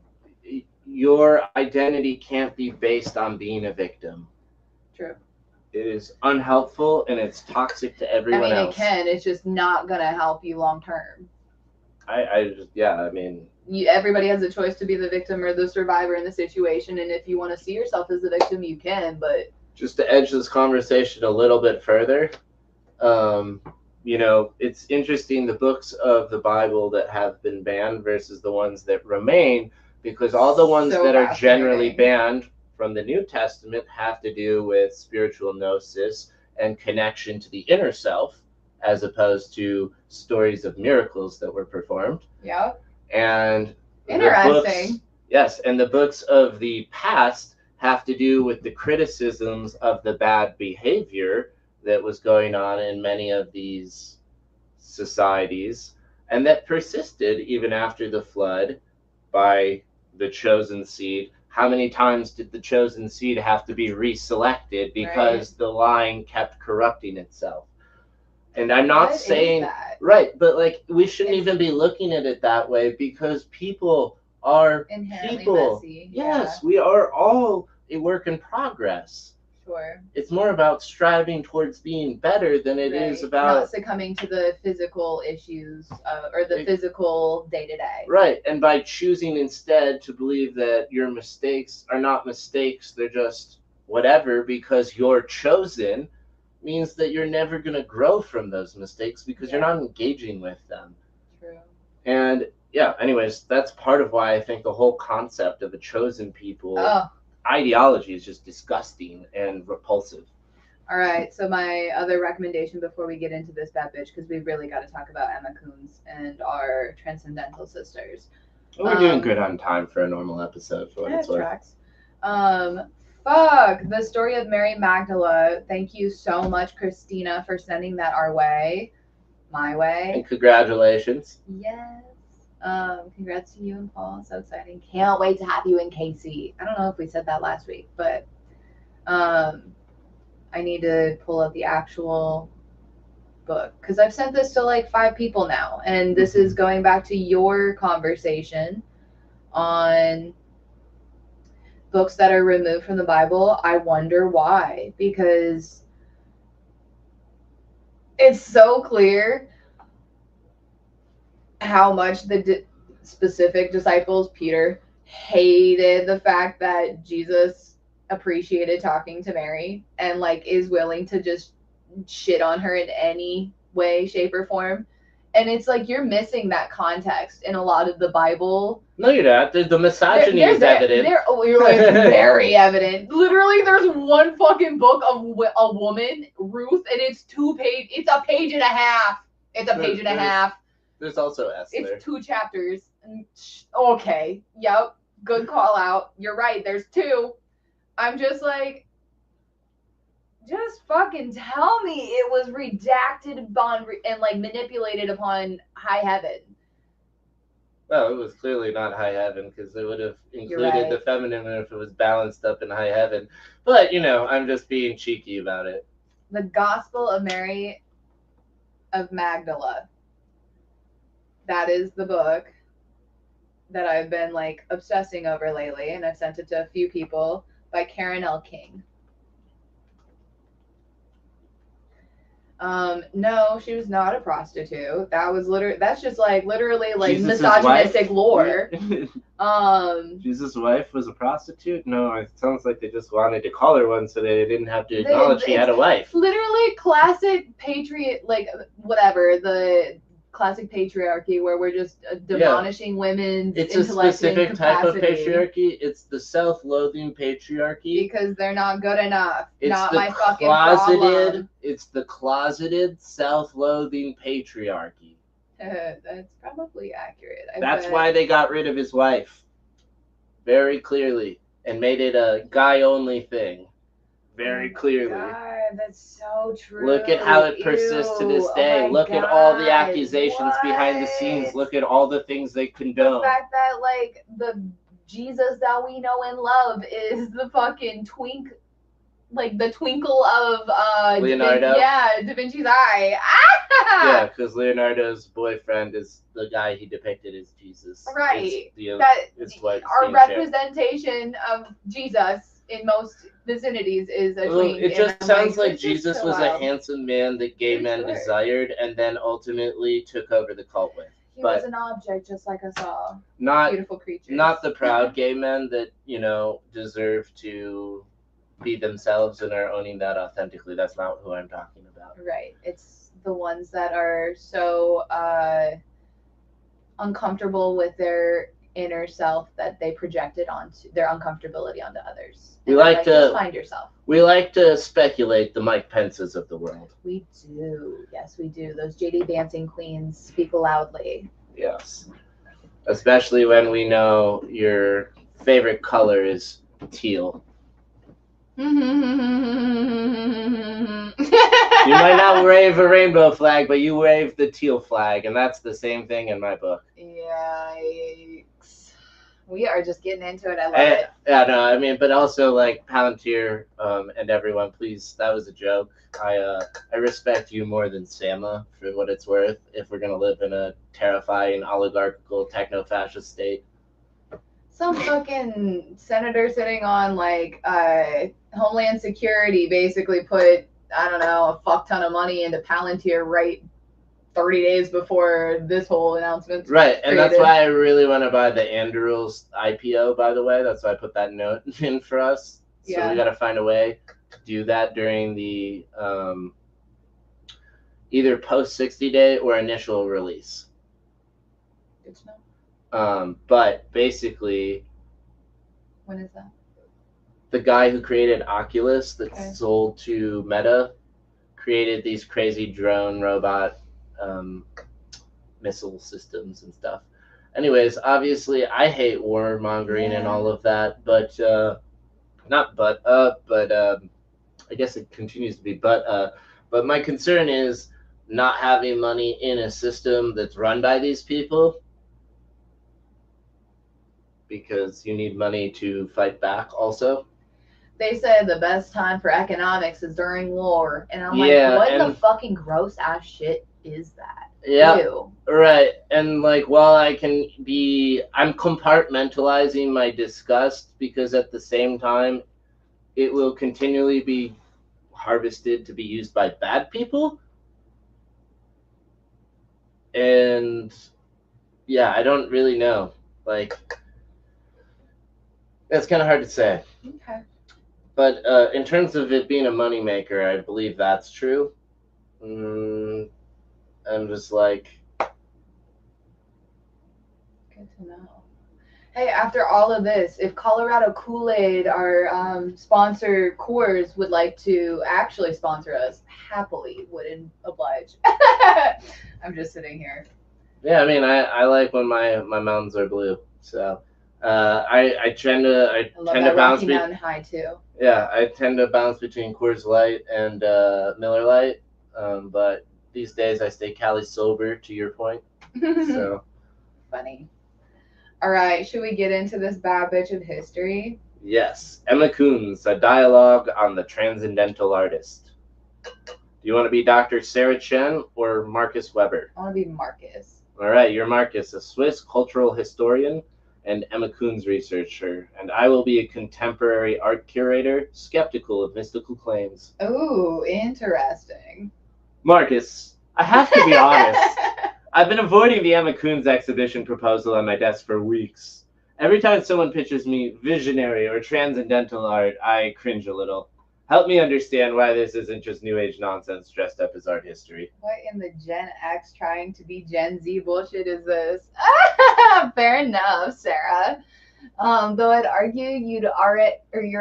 Your identity can't be based on being a victim. True. It is unhelpful and it's toxic to everyone else. It can. It's just not going to help you long term. Everybody has a choice to be the victim or the survivor in the situation, and if you want to see yourself as the victim, you can. But just to edge this conversation a little bit further, it's interesting, the books of the Bible that have been banned versus the ones that remain, because all the ones that are generally banned from the New Testament have to do with spiritual gnosis and connection to the inner self, as opposed to stories of miracles that were performed. Yeah. And interesting. And the books of the past have to do with the criticisms of the bad behavior that was going on in many of these societies, and that persisted even after the flood by the chosen seed. How many times did the chosen seed have to be reselected because the line kept corrupting itself? And I'm not saying, right, but like we shouldn't even be looking at it that way, because people are inherently people. Messy. Yes, we are all a work in progress. Sure. It's more about striving towards being better than it is about not succumbing to the physical issues or the physical day to day. Right, and by choosing instead to believe that your mistakes are not mistakes, they're just whatever because you're chosen, means that you're never going to grow from those mistakes because you're not engaging with them. True. And yeah, anyways, that's part of why I think the whole concept of a chosen people ideology is just disgusting and repulsive. All right, so my other recommendation before we get into this bad bitch, because we really got to talk about Emma Coons and our Transcendental Sisters. Well, we're doing good on time for a normal episode. For what it's worth. Tracks. Fuck, the story of Mary Magdala. Thank you so much, Christina, for sending that our way. My way. And congratulations. Yes. Congrats to you and Paul. So exciting. Can't wait to have you and Casey. I don't know if we said that last week, but I need to pull up the actual book because I've sent this to like 5 people now, and this is going back to your conversation on books that are removed from the Bible. I wonder why, because it's so clear how much the specific disciples, Peter, hated the fact that Jesus appreciated talking to Mary and like is willing to just shit on her in any way, shape, or form. And it's like you're missing that context in a lot of the Bible. No, you're not. The misogyny is evident. You're like very evident. Literally, there's one fucking book of a woman, Ruth, and it's 2 pages. It's a page and a half. It's a page and a half. There's also Esther. It's 2 chapters. Okay. Yep. Good call out. You're right. There's 2. I'm just like, just fucking tell me it was redacted and like manipulated upon high heaven. Well, it was clearly not high heaven because it would have included the feminine if it was balanced up in high heaven. But, you know, I'm just being cheeky about it. The Gospel of Mary of Magdala. That is the book that I've been like obsessing over lately, and I've sent it to a few people, by Karen L. King. No, she was not a prostitute. That's just like literally like Jesus' misogynistic lore. Jesus' wife was a prostitute? No, it sounds like they just wanted to call her one so they didn't have to acknowledge she had a wife. Literally classic patriot, like whatever, the classic patriarchy where we're just demolishing women's it's a specific type of patriarchy. It's the self-loathing patriarchy because they're not good enough. It's not the my fucking closeted problem. It's the closeted self-loathing patriarchy. That's probably accurate. That's why they got rid of his wife very clearly and made it a guy-only thing very clearly. God, that's so true. Look at how it persists to this day. Look at all the accusations behind the scenes. Look at all the things they condone. The fact that like the Jesus that we know and love is the fucking the twinkle of Leonardo. Da Vinci's eye. Yeah, because Leonardo's boyfriend is the guy he depicted as Jesus. Right. It's our representation of Jesus in most vicinities is a twink. It just sounds like Jesus was a handsome man that gay men desired and then ultimately took over the cult with. He was an object just like us all. Not beautiful creatures. Not the proud gay men that, you know, deserve to be themselves and are owning that authentically. That's not who I'm talking about. Right. It's the ones that are so uncomfortable with their inner self that they projected onto their uncomfortability onto others. We like to just find yourself. We like to speculate the Mike Pences of the world. We do. Yes, we do. Those JD dancing queens speak loudly. Yes. Especially when we know your favorite color is teal. You might not wave a rainbow flag, but you wave the teal flag, and that's the same thing in my book. Yikes. We are just getting into it. I love And, it. yeah, no, I mean, but also like Palantir, and everyone, please, that was a joke. I respect you more than Sama for what it's worth. If we're gonna live in a terrifying oligarchical techno-fascist state. Some fucking senator sitting on like Homeland Security basically put, I don't know, a fuck ton of money into Palantir right 30 days before this whole announcement. Right, and that's why I really want to buy the Andurils IPO, by the way. That's why I put that note in for us. So Yeah. we got to find a way to do that during the either post 60 day or initial release. Good to know. But basically, when is that? The guy who created Oculus that Okay. sold to Meta created these crazy drone robot missile systems and stuff. Anyways, obviously, I hate warmongering and all of that, but I guess it continues to be but my concern is not having money in a system that's run by these people, because you need money to fight back also. They say the best time for economics is during war, and I'm Yeah, like, what and- the fucking gross ass shit is that? Yeah, Ew. right. And like, while I'm compartmentalizing my disgust, because at the same time, it will continually be harvested to be used by bad people. And yeah, I don't really know. Like, that's kind of hard to say. Okay. But in terms of it being a moneymaker, I believe that's true. I'm just like, Good to know. Hey, after all of this, if Colorado Kool-Aid, our sponsor Coors, would like to actually sponsor us, happily would oblige. I'm just sitting here. yeah, I mean, I like when my mountains are blue. So I tend to love tend that to bounce. Rocky Mountain High too. Yeah, I tend to bounce between Coors Light and Miller Light, but these days I stay Cali sober. To your point, so Funny. All right, should we get into this bad bitch of history? yes, Emma Coons, a dialogue on the transcendental artist. Do you want to be Dr. Sarah Chen or Marcus Weber? I want to be Marcus. All right, you're Marcus, a Swiss cultural historian and Emma Coons researcher, and I will be a contemporary art curator, skeptical of mystical claims. Oh, interesting. Marcus, I have to be honest. I've been avoiding the Emma Coons exhibition proposal on my desk for weeks. Every time someone pitches me visionary or transcendental art, I cringe a little. Help me understand why this isn't just New Age nonsense dressed up as art history. What in the Gen X trying to be Gen Z bullshit is this? Fair enough, Sarah. Though I'd argue you're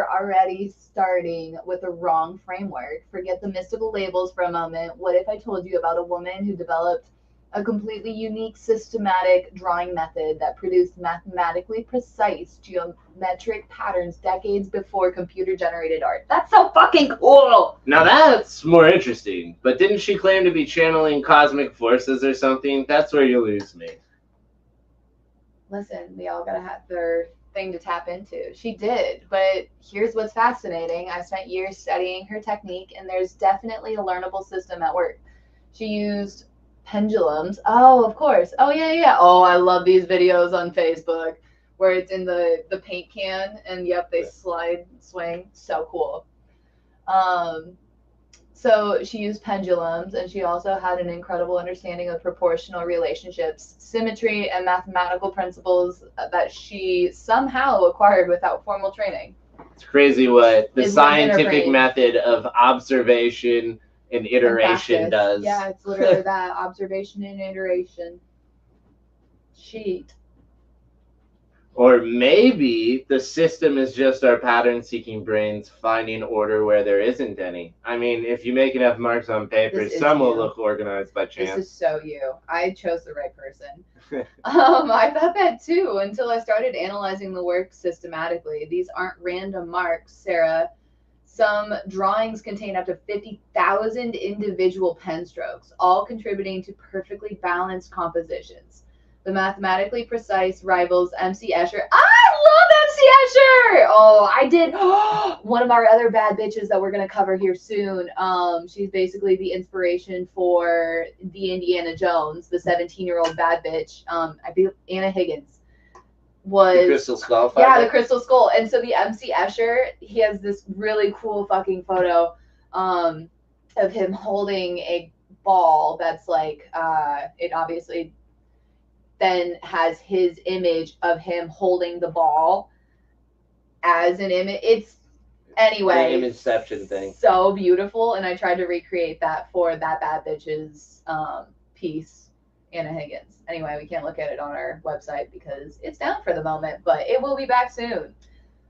already starting with the wrong framework. Forget the mystical labels for a moment. What if I told you about a woman who developed a completely unique systematic drawing method that produced mathematically precise geometric patterns decades before computer-generated art? That's so fucking cool! Now that's more interesting. But didn't she claim to be channeling cosmic forces or something? That's where you lose me. Listen, they all gotta have their thing to tap into. She did, but here's what's fascinating. I spent years studying her technique, and there's definitely a learnable system at work. She used pendulums. Oh, of course. Oh, yeah. Oh, I love these videos on Facebook where it's in the paint can, and yep, they swing. So cool. So she used pendulums, and she also had an incredible understanding of proportional relationships, symmetry, and mathematical principles that she somehow acquired without formal training. It's crazy what the scientific method of observation and iteration does. Yeah, it's literally that, observation and iteration. Cheat. Or maybe the system is just our pattern-seeking brains finding order where there isn't any. I mean, if you make enough marks on paper, some will look organized by chance. This is so you. I chose the right person. I thought that too until I started analyzing the work systematically. These aren't random marks, Sarah. Some drawings contain up to 50,000 individual pen strokes, all contributing to perfectly balanced compositions. The mathematically precise rivals MC Escher. I love MC Escher! Oh, I did one of our other bad bitches that we're going to cover here soon. She's basically the inspiration for the Indiana Jones, the 17-year-old bad bitch. I believe Anna Higgins was The Crystal Skull fighter? Yeah, the Crystal Skull. And so the MC Escher, he has this really cool fucking photo of him holding a ball that's like it obviously then has his image of him holding the ball as an image. It's anyway, the Imageception thing. So beautiful, and I tried to recreate that for that bad bitch's piece, Anna Higgins. Anyway, we can't look at it on our website because it's down for the moment, but it will be back soon.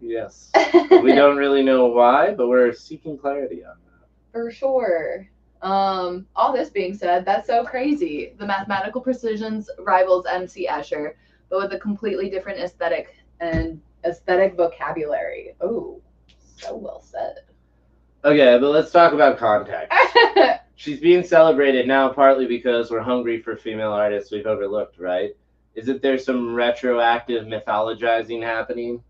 Yes. We don't really know why, but we're seeking clarity on that. For sure. All this being said, that's so crazy. The mathematical precisions rivals MC Escher, but with a completely different aesthetic and aesthetic vocabulary. Oh, so well said. Okay, but let's talk about context. She's being celebrated now partly because we're hungry for female artists we've overlooked, right? Isn't there some retroactive mythologizing happening?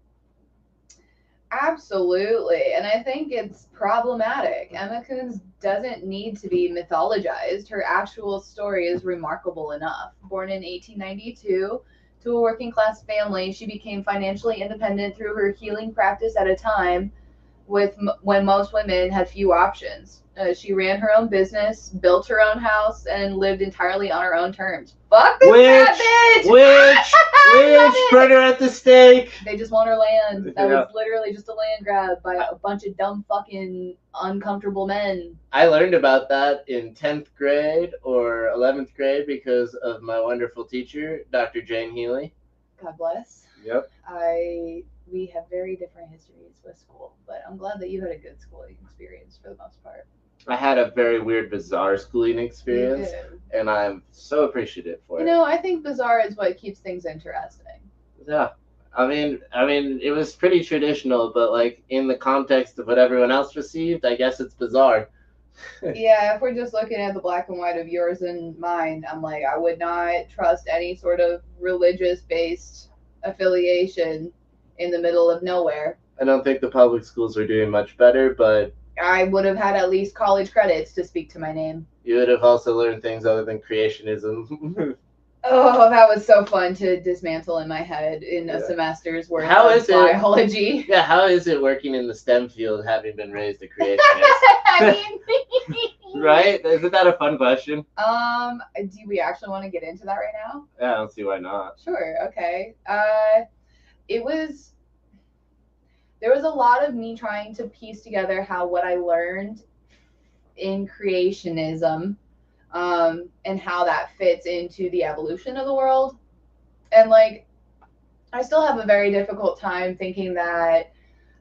Absolutely, and I think it's problematic. Emma Coons doesn't need to be mythologized. Her actual story is remarkable enough. Born in 1892 to a working class family, she became financially independent through her healing practice at a time when most women had few options. She ran her own business, built her own house, and lived entirely on her own terms. Fuck this bad bitch! Witch! Burn her at the stake! They just want her land. That was literally just a land grab by a bunch of dumb fucking uncomfortable men. I learned about that in 10th grade or 11th grade because of my wonderful teacher, Dr. Jane Healy. God bless. Yep. We have very different histories with school, but I'm glad that you had a good schooling experience for the most part. I had a very weird, bizarre schooling experience, and I'm so appreciative for it. You know, I think bizarre is what keeps things interesting. Yeah. I mean, it was pretty traditional, but like in the context of what everyone else received, I guess it's bizarre. Yeah, if we're just looking at the black and white of yours and mine, I'm like, I would not trust any sort of religious-based affiliation in the middle of nowhere. I don't think the public schools are doing much better, but I would have had at least college credits to speak to my name. You would have also learned things other than creationism. Oh, that was so fun to dismantle in my head in a semester's worth of biology. Yeah, how is it working in the STEM field having been raised a creationist? I mean, right? Isn't that a fun question? Do we actually want to get into that right now? Yeah, I don't see why not. Sure, okay. There was a lot of me trying to piece together how what I learned in creationism and how that fits into the evolution of the world. And like, I still have a very difficult time thinking that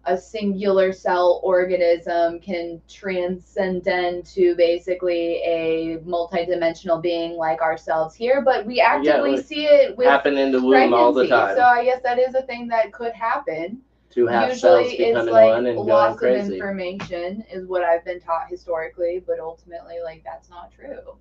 a singular cell organism can transcend to basically a multidimensional being like ourselves here, but we actively see it with happen in the womb pregnancy. All the time. So I guess that is a thing that could happen. Usually it's like loss of information is what I've been taught historically, but ultimately, like, that's not true.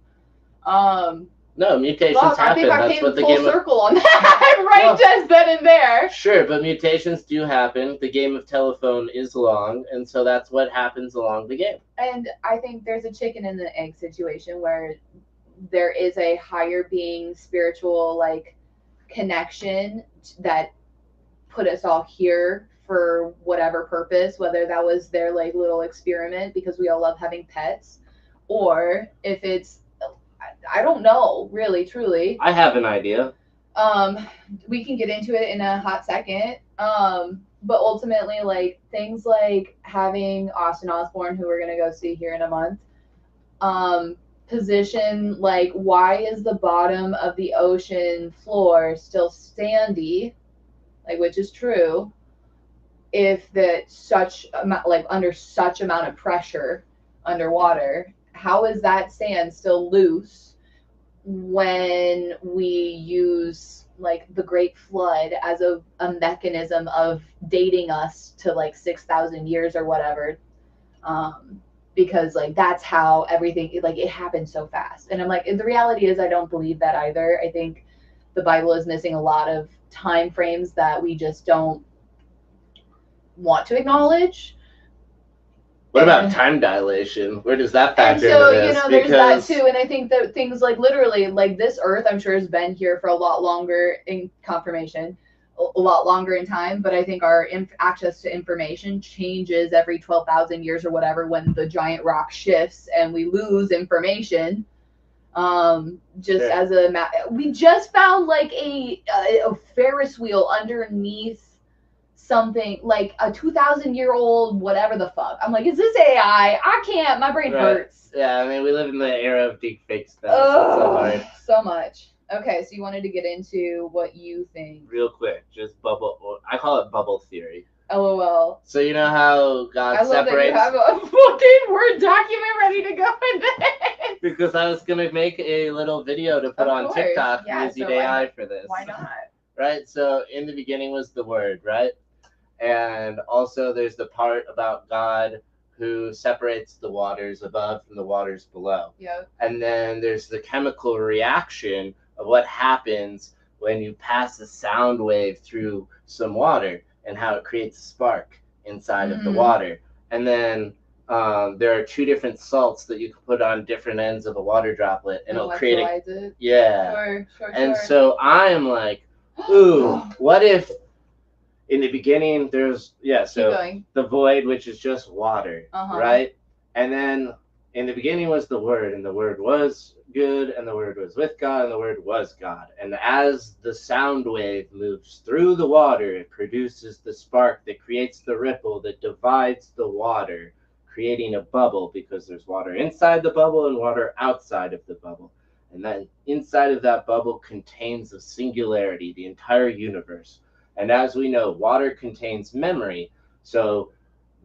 No, mutations happen. I think I came full circle on that just then and there. Sure, but mutations do happen. The game of telephone is long, and so that's what happens along the game. And I think there's a chicken and the egg situation where there is a higher being, spiritual, like, connection that put us all here for whatever purpose, whether that was their like little experiment because we all love having pets, or if it's, I don't know, really, truly. I have an idea. We can get into it in a hot second. But ultimately, like, things like having Austin Osborne, who we're gonna go see here in a month, position, like, why is the bottom of the ocean floor still sandy? Like, which is true, if that such amount, like, under such amount of pressure underwater, how is that sand still loose when we use like the Great Flood as a mechanism of dating us to like 6,000 years or whatever? Because like that's how everything like it happened so fast. And I'm like, the reality is I don't believe that either. I think the Bible is missing a lot of time frames that we just don't want to acknowledge. What about time dilation? Where does that And factor into so, this? there's that too. And I think that things like literally, like this Earth, I'm sure has been here for a lot longer in confirmation, a lot longer in time. But I think our access to information changes every 12,000 years or whatever when the giant rock shifts and we lose information. Just as a we just found like a Ferris wheel underneath something like a 2,000-year-old whatever the fuck. I'm like, is this AI? I can't. My brain hurts. Yeah, I mean, we live in the era of deep fakes now. So hard. So much. Okay, so you wanted to get into what you think. Real quick, just bubble. I call it bubble theory. LOL. So you know how God separates. I love that you have a fucking Word document ready to go in this. Because I was gonna make a little video to put on TikTok using AI for this. Why not? Right. So in the beginning was the Word, right? And also there's the part about God who separates the waters above from the waters below. Yep. And then there's the chemical reaction of what happens when you pass a sound wave through some water and how it creates a spark inside of the water. And then there are two different salts that you can put on different ends of a water droplet and it'll create it. Yeah. Sure. And so I'm like, ooh, what if in the beginning there's the void, which is just water, right? And then in the beginning was the Word, and the Word was good, and the Word was with God, and the Word was God. And as the sound wave moves through the water, it produces the spark that creates the ripple that divides the water, creating a bubble, because there's water inside the bubble and water outside of the bubble. And then inside of that bubble contains a singularity, the entire universe. And as we know, water contains memory. So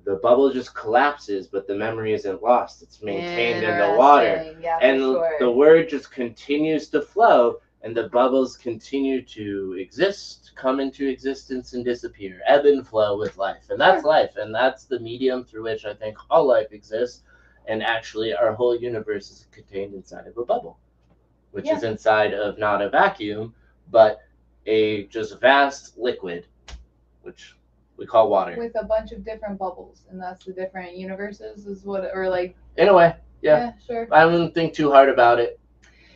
the bubble just collapses, but the memory isn't lost. It's maintained in the water. Yeah, and the Word just continues to flow, and the bubbles continue to exist, come into existence, and disappear, ebb and flow with life. And that's life. And that's the medium through which I think all life exists. And actually, our whole universe is contained inside of a bubble, which is inside of not a vacuum, but a just vast liquid, which we call water. With a bunch of different bubbles, and that's the different universes is what, or like... In a way, yeah, sure. I wouldn't think too hard about it.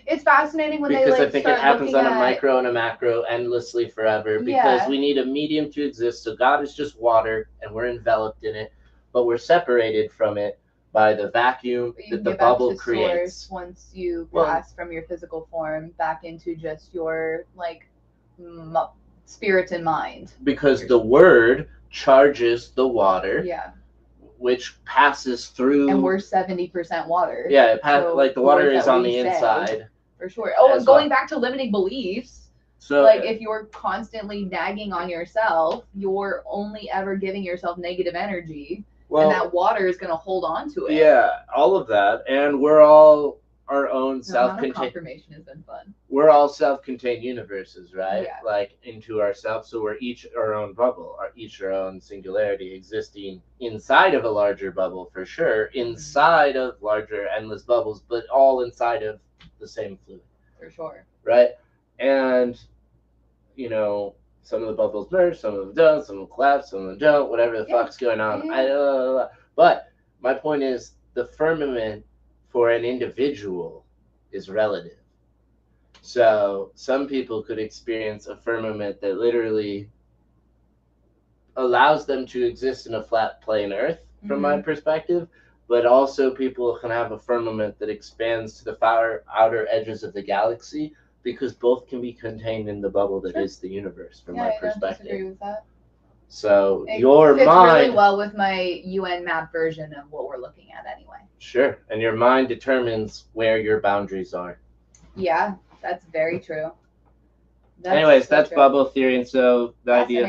It's fascinating when because they I think it happens on a micro and a macro endlessly forever, because we need a medium to exist. So God is just water, and we're enveloped in it, but we're separated from it by the vacuum that the bubble creates. Once you pass from your physical form back into just your like spirit and mind. Because the Word charges the water. Yeah. Which passes through. And we're 70% water. Yeah, like the water is on the inside. For sure. Oh, and going back to limiting beliefs. So, like if you're constantly nagging on yourself, you're only ever giving yourself negative energy. And that water is going to hold on to it. Yeah, all of that. And we're all our own self-contained. Confirmation has been fun. We're all self-contained universes, right? Yeah. Like into ourselves. So we're each our own bubble, each our own singularity, existing inside of a larger bubble for sure, inside of larger endless bubbles, but all inside of the same fluid. For sure. Right? And some of the bubbles merge, some of them don't, some of them collapse, some of them don't, whatever the fuck's going on. Yeah. But my point is the firmament for an individual is relative. So some people could experience a firmament that literally allows them to exist in a flat plane Earth, from my perspective, but also people can have a firmament that expands to the far outer edges of the galaxy, because both can be contained in the bubble that is the universe, from my perspective. I don't disagree with that. So it fits really well with my UN map version of what we're looking at anyway. Sure. And your mind determines where your boundaries are. Yeah, that's very true. That's bubble theory. And so the idea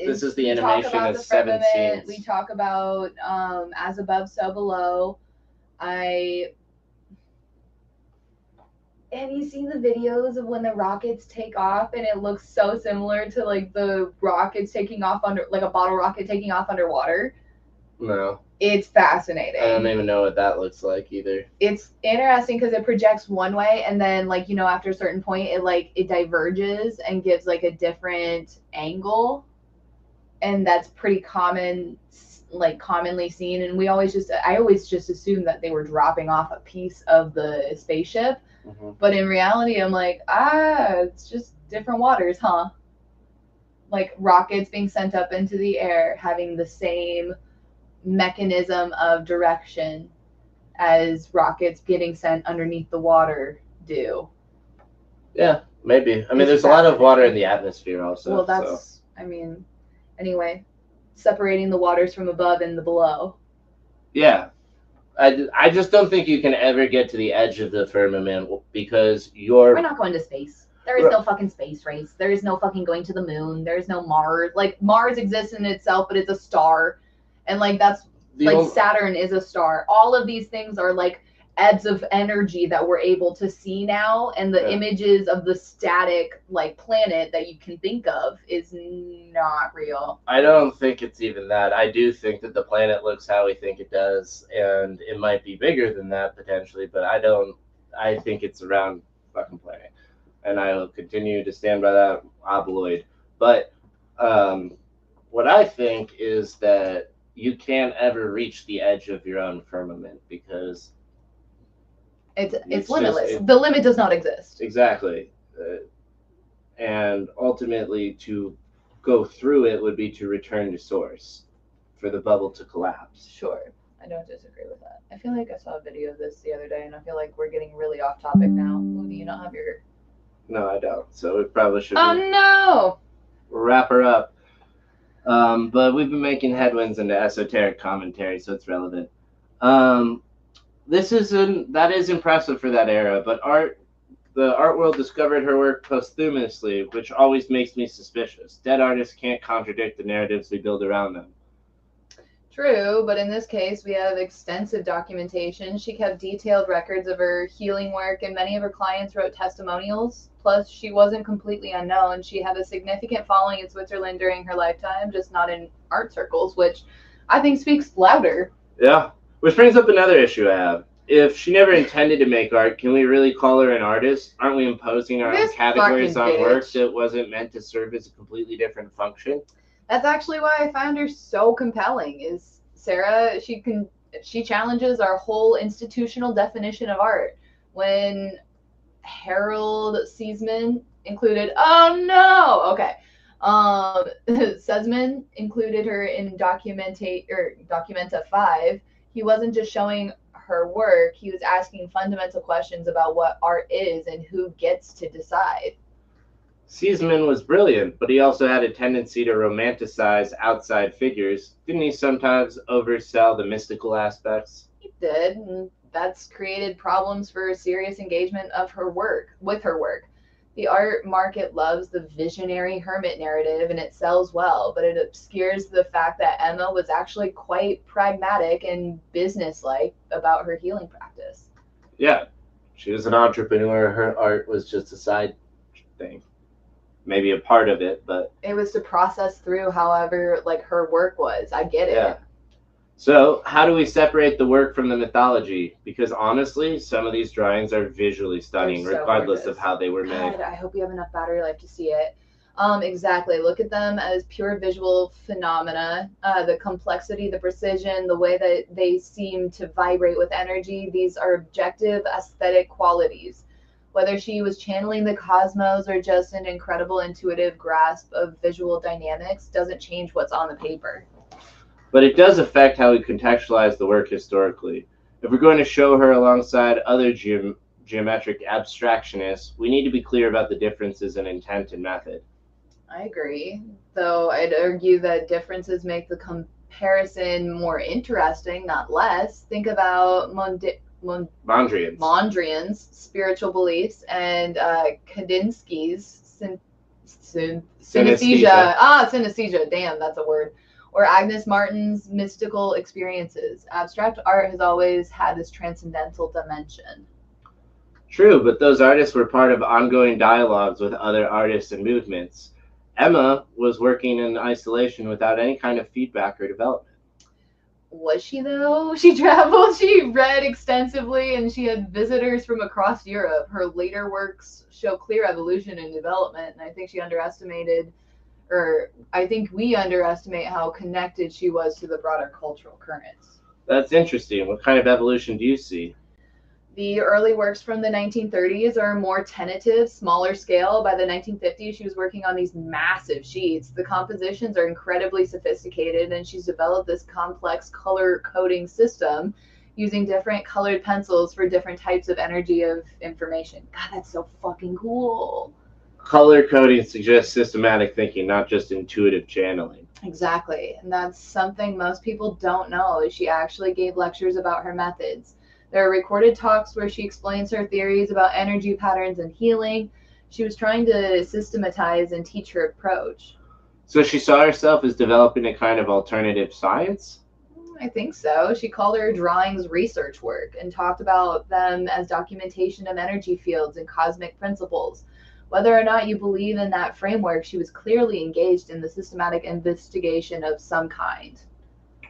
this is the animation of 7 scenes. We talk about as above, so below. Have you seen the videos of when the rockets take off and it looks so similar to like the rockets taking off under, like a bottle rocket taking off underwater? No. It's fascinating. I don't even know what that looks like either. It's interesting because it projects one way, and then like after a certain point, it diverges and gives like a different angle, and that's pretty common, like commonly seen. And I always just assumed that they were dropping off a piece of the spaceship, but in reality, I'm like, it's just different waters, huh? Like rockets being sent up into the air, having the same mechanism of direction as rockets getting sent underneath the water do. Yeah, maybe. I mean, there's a lot of water in the atmosphere also. Well, that's, anyway, separating the waters from above and the below. Yeah. I just don't think you can ever get to the edge of the firmament because we're not going to space. There is no fucking space race. There is no fucking going to the moon. There is no Mars. Like, Mars exists in itself, but it's a star. And, like, that's, Saturn is a star. All of these things are, like, ebbs of energy that we're able to see now. And the images of the static, like, planet that you can think of is not real. I don't think it's even that. I do think that the planet looks how we think it does. And it might be bigger than that, potentially. But I think it's a round fucking planet. And I will continue to stand by that obloid. But what I think is that you can't ever reach the edge of your own firmament because it's limitless. The limit does not exist. Exactly. And ultimately, to go through it would be to return to source for the bubble to collapse. Sure. I don't disagree with that. I feel like I saw a video of this the other day, and I feel like we're getting really off topic now. Ooh, do you not have your... No, I don't. So we probably should no! Wrap her up. But we've been making headwinds into esoteric commentary, so it's relevant. That is impressive for that era, but the art world discovered her work posthumously, which always makes me suspicious. Dead artists can't contradict the narratives we build around them. True, but in this case, we have extensive documentation. She kept detailed records of her healing work, and many of her clients wrote testimonials. Plus, she wasn't completely unknown. She had a significant following in Switzerland during her lifetime, just not in art circles, which I think speaks louder. Yeah, which brings up another issue I have. If she never intended to make art, can we really call her an artist? Aren't we imposing our own categories on work that wasn't meant to serve as a completely different function? That's actually why I found her so compelling. Is Sarah? She challenges our whole institutional definition of art. When Harold Seisman included, Seisman included her in Documenta 5. He wasn't just showing her work; he was asking fundamental questions about what art is and who gets to decide. Seisman was brilliant, but he also had a tendency to romanticize outside figures. Didn't he sometimes oversell the mystical aspects? He did, and that's created problems for serious engagement with her work. The art market loves the visionary hermit narrative, and it sells well, but it obscures the fact that Emma was actually quite pragmatic and businesslike about her healing practice. Yeah, she was an entrepreneur. Her art was just a side thing. Maybe a part of it, but it was to process through however like her work was. I get it. Yeah. So how do we separate the work from the mythology? Because honestly, some of these drawings are visually stunning, regardless of how they were made. God, I hope you have enough battery life to see it. Exactly. Look at them as pure visual phenomena. The complexity, the precision, the way that they seem to vibrate with energy. These are objective aesthetic qualities. Whether she was channeling the cosmos or just an incredible intuitive grasp of visual dynamics doesn't change what's on the paper. But it does affect how we contextualize the work historically. If we're going to show her alongside other geometric abstractionists, we need to be clear about the differences in intent and method. I agree, though I'd argue that differences make the comparison more interesting, not less. Think about Mondrian's spiritual beliefs and Kandinsky's synesthesia. Synesthesia, damn, that's a word. Or Agnes Martin's mystical experiences. Abstract art has always had this transcendental dimension. True, but those artists were part of ongoing dialogues with other artists and movements. Emma was working in isolation without any kind of feedback or development. Was she though? She traveled, she read extensively, and she had visitors from across Europe. Her later works show clear evolution and development, and I think she underestimated, or I think we underestimate how connected she was to the broader cultural currents. That's interesting. What kind of evolution do you see? The early works from the 1930s are more tentative, smaller scale. By the 1950s, she was working on these massive sheets. The compositions are incredibly sophisticated, and she's developed this complex color coding system using different colored pencils for different types of energy of information. God, that's so fucking cool. Color coding suggests systematic thinking, not just intuitive channeling. Exactly. And that's something most people don't know, is she actually gave lectures about her methods. There are recorded talks where she explains her theories about energy patterns and healing. She was trying to systematize and teach her approach. So she saw herself as developing a kind of alternative science? I think so. She called her drawings research work and talked about them as documentation of energy fields and cosmic principles. Whether or not you believe in that framework, she was clearly engaged in the systematic investigation of some kind.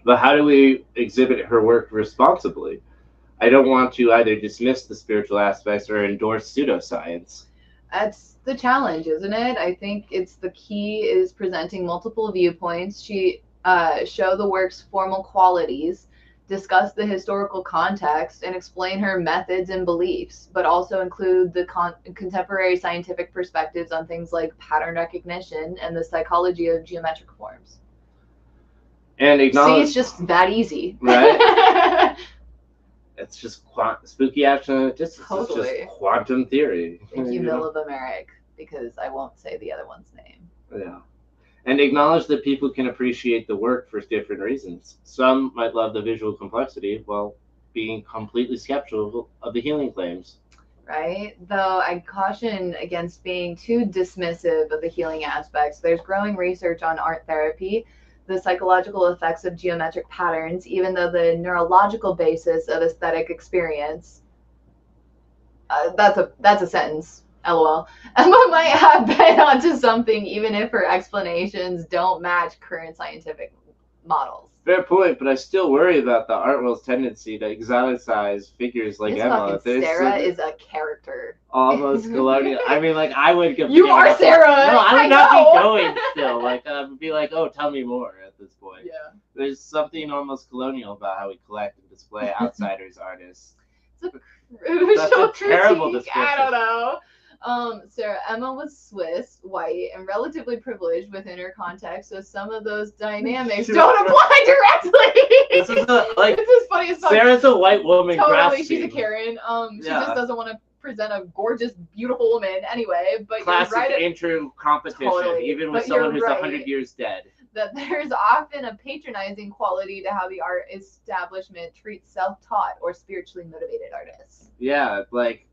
But how do we exhibit her work responsibly? I don't want to either dismiss the spiritual aspects or endorse pseudoscience. That's the challenge, isn't it? I think it's the key is presenting multiple viewpoints. She show the work's formal qualities, discuss the historical context, and explain her methods and beliefs, but also include the contemporary scientific perspectives on things like pattern recognition and the psychology of geometric forms. And acknowledge. See, it's just that easy. Right? It's just spooky action. It's Totally. just quantum theory. Thank you, Mill of Americ, because I won't say the other one's name. Yeah. And acknowledge that people can appreciate the work for different reasons. Some might love the visual complexity while being completely skeptical of the healing claims. Right? Though I caution against being too dismissive of the healing aspects. There's growing research on art therapy, the psychological effects of geometric patterns, even though the neurological basis of aesthetic experience. That's a sentence. LOL. Emma might have been onto something, even if her explanations don't match current scientific models. Fair point, but I still worry about the art world's tendency to exoticize figures like this Emma. Fucking Sarah is a character. Almost colonial. I mean, like, I would. You are Sarah. No, I would not be going still. Like, I would be like, oh, tell me more at this point. Yeah. There's something almost colonial about how we collect and display outsiders' artists. It's a crucial terrible critique. description. I don't know. Sarah, Emma was Swiss, white, and relatively privileged within her context, so some of those dynamics don't apply directly. This is funny as fuck. Sarah's a white woman. Totally, she's a Karen. She just doesn't want to present a gorgeous, beautiful woman anyway. But classic you're right. intro competition, Totally, even with someone who's 100 years dead. That there's often a patronizing quality to how the art establishment treats self-taught or spiritually motivated artists. Yeah, like.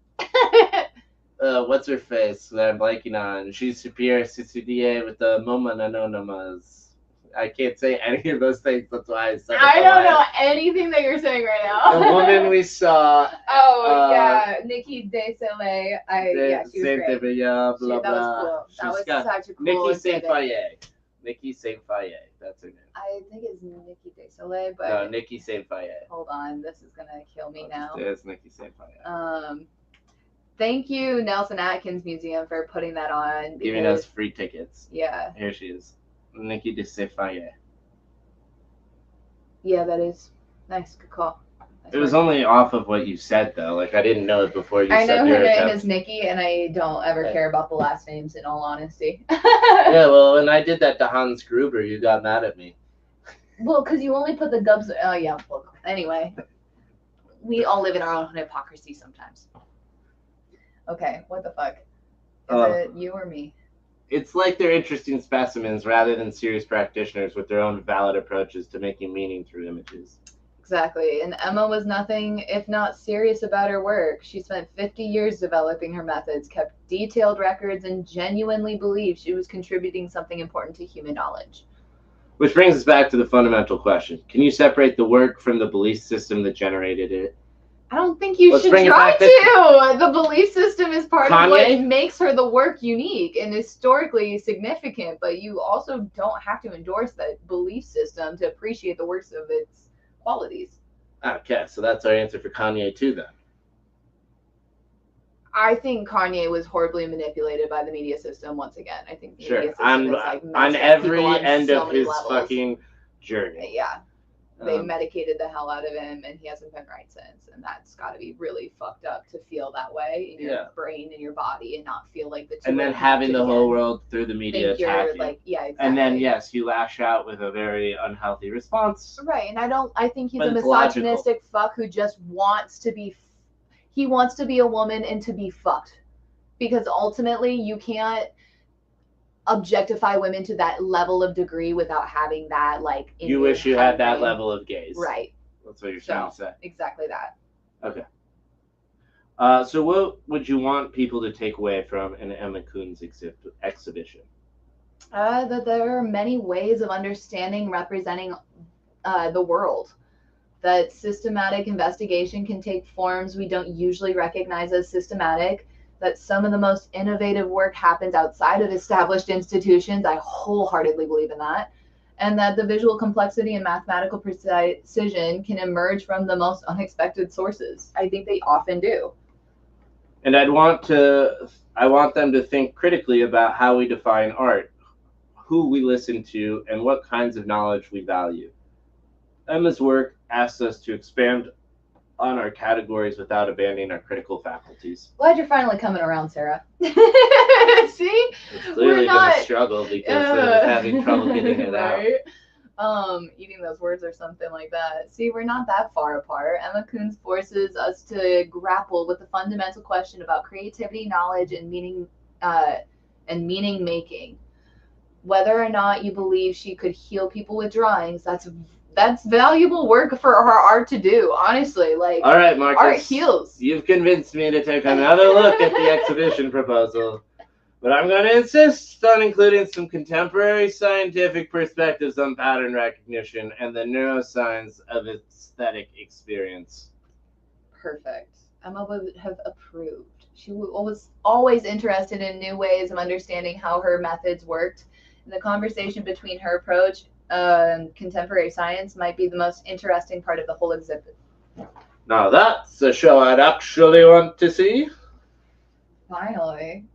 What's her face that I'm blanking on? She's superior Sicilier with the Moman Anonymous. I can't say any of those things. That's why I said I don't know anything that you're saying right now. The woman we saw. Oh, yeah. Nikki De Soleil. She was great. Blah, blah, that was cool. That was such a cool Nikki Saint-Faye. Nikki Saint-Faye. That's her name. I think it's Nikki De Soleil, but... No, Nikki Saint-Faye. Hold on. This is going to kill me now. It's Nikki Saint-Faye. Thank you, Nelson Atkins Museum, for putting that on. Giving us free tickets. Yeah. Here she is. Nikki de Saint-Faye. Yeah, that is nice. Good call. It was only off of what you said, though. Like, I didn't know it before you said I know her name is Nikki, and I don't ever care about the last names, in all honesty. Yeah, well, when I did that to Hans Gruber, you got mad at me. Well, because you only put the gubs... Oh, yeah. Well, anyway. We all live in our own hypocrisy sometimes. Okay, what the fuck? Is it you or me? It's like they're interesting specimens rather than serious practitioners with their own valid approaches to making meaning through images. Exactly, and Emma was nothing if not serious about her work. She spent 50 years developing her methods, kept detailed records, and genuinely believed she was contributing something important to human knowledge. Which brings us back to the fundamental question. Can you separate the work from the belief system that generated it? I don't think you should try to. The belief system is part of what makes her the work unique and historically significant, but you also don't have to endorse that belief system to appreciate the works of its qualities. Okay, so that's our answer for Kanye too, then. I think Kanye was horribly manipulated by the media system once again. I think the Sure, media system is like on messing with every people on end so of many his levels. fucking journey. Yeah. They medicated the hell out of him, and he hasn't been right since. And that's got to be really fucked up to feel that way in your brain and your body, and not feel like the two. And then having the whole world through the media attack you. Like, yeah, exactly. And then yes, you lash out with a very unhealthy response. Right, and I think he's a misogynistic fuck who just wants to be. He wants to be a woman and to be fucked, because ultimately you can't objectify women to that level of degree without having that, like, in you wish you had that level of gaze. Right. That's what you're trying to say. Exactly that. Okay. So what would you want people to take away from an Emma Coon's exhibition? That there are many ways of understanding, representing the world. That systematic investigation can take forms we don't usually recognize as systematic. That some of the most innovative work happens outside of established institutions. I wholeheartedly believe in that. And that the visual complexity and mathematical precision can emerge from the most unexpected sources. I think they often do. And I want them to think critically about how we define art, who we listen to, and what kinds of knowledge we value. Emma's work asks us to expand on our categories without abandoning our critical faculties. Glad you're finally coming around, Sarah. See? It's clearly been a struggle because I was having trouble getting it out. Eating those words or something like that. See, we're not that far apart. Emma Coon's forces us to grapple with the fundamental question about creativity, knowledge, and meaning making. Whether or not you believe she could heal people with drawings, that's valuable work for her art to do, honestly. Like, all right, Marcus, art heals. You've convinced me to take another look at the exhibition proposal, but I'm going to insist on including some contemporary scientific perspectives on pattern recognition and the neuroscience of aesthetic experience. Perfect. Emma would have approved. She was always interested in new ways of understanding how her methods worked, and the conversation between her approach contemporary science might be the most interesting part of the whole exhibit. Now that's a show I'd actually want to see. Finally.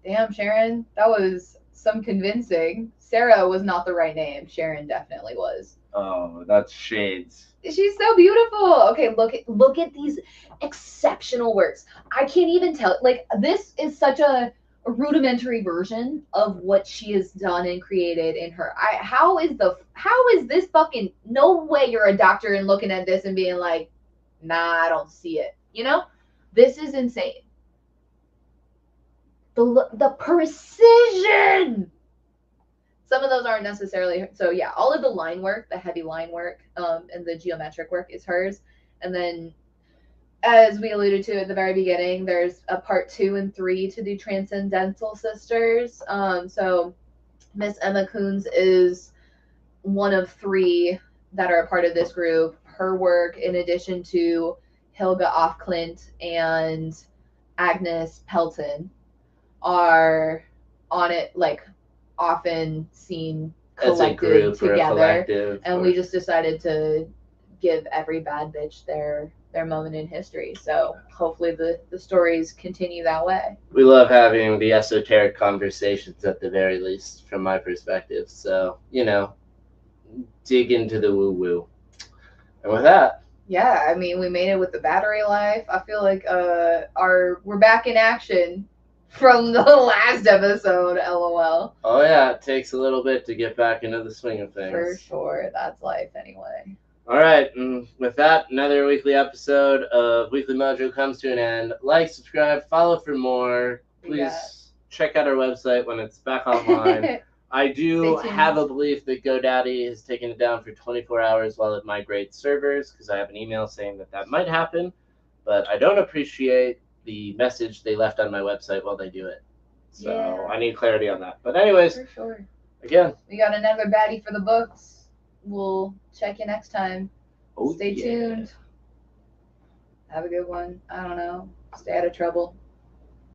Damn, Sharon, that was some convincing. Sarah was not the right name. Sharon definitely was. Oh, that's shades. She's so beautiful. Okay, look at these exceptional works. I can't even tell. Like, this is such a rudimentary version of what she has done and created in her. How is this fucking, no way you're a doctor and looking at this and being like, nah, I don't see it. You know, this is insane. The precision. Some of those aren't necessarily, so yeah, all of the line work, the heavy line work, and the geometric work is hers. And then, as we alluded to at the very beginning, there's a part 2 and 3 to the Transcendental Sisters. So Miss Emma Coons is one of 3 that are a part of this group. Her work, in addition to Hilga Offklint and Agnes Pelton, are on it, like, often seen collected together. And we just decided to give every bad bitch their moment in history. So hopefully the stories continue that way. We love having the esoteric conversations at the very least, from my perspective. So, dig into the woo-woo. And with that, yeah, I mean, we made it with the battery life. I feel like we're back in action from the last episode, LOL. Oh yeah, it takes a little bit to get back into the swing of things. For sure, that's life anyway. All right, and with that, another weekly episode of Weekly Mojo comes to an end. Like, subscribe, follow for more. Please check out our website when it's back online. I do have a belief that GoDaddy has taken it down for 24 hours while it migrates servers, because I have an email saying that might happen, but I don't appreciate the message they left on my website while they do it. So I need clarity on that. But anyways, for sure. Again, we got another baddie for the books. We'll check you next time. Stay tuned. Have a good one. I don't know. Stay out of trouble.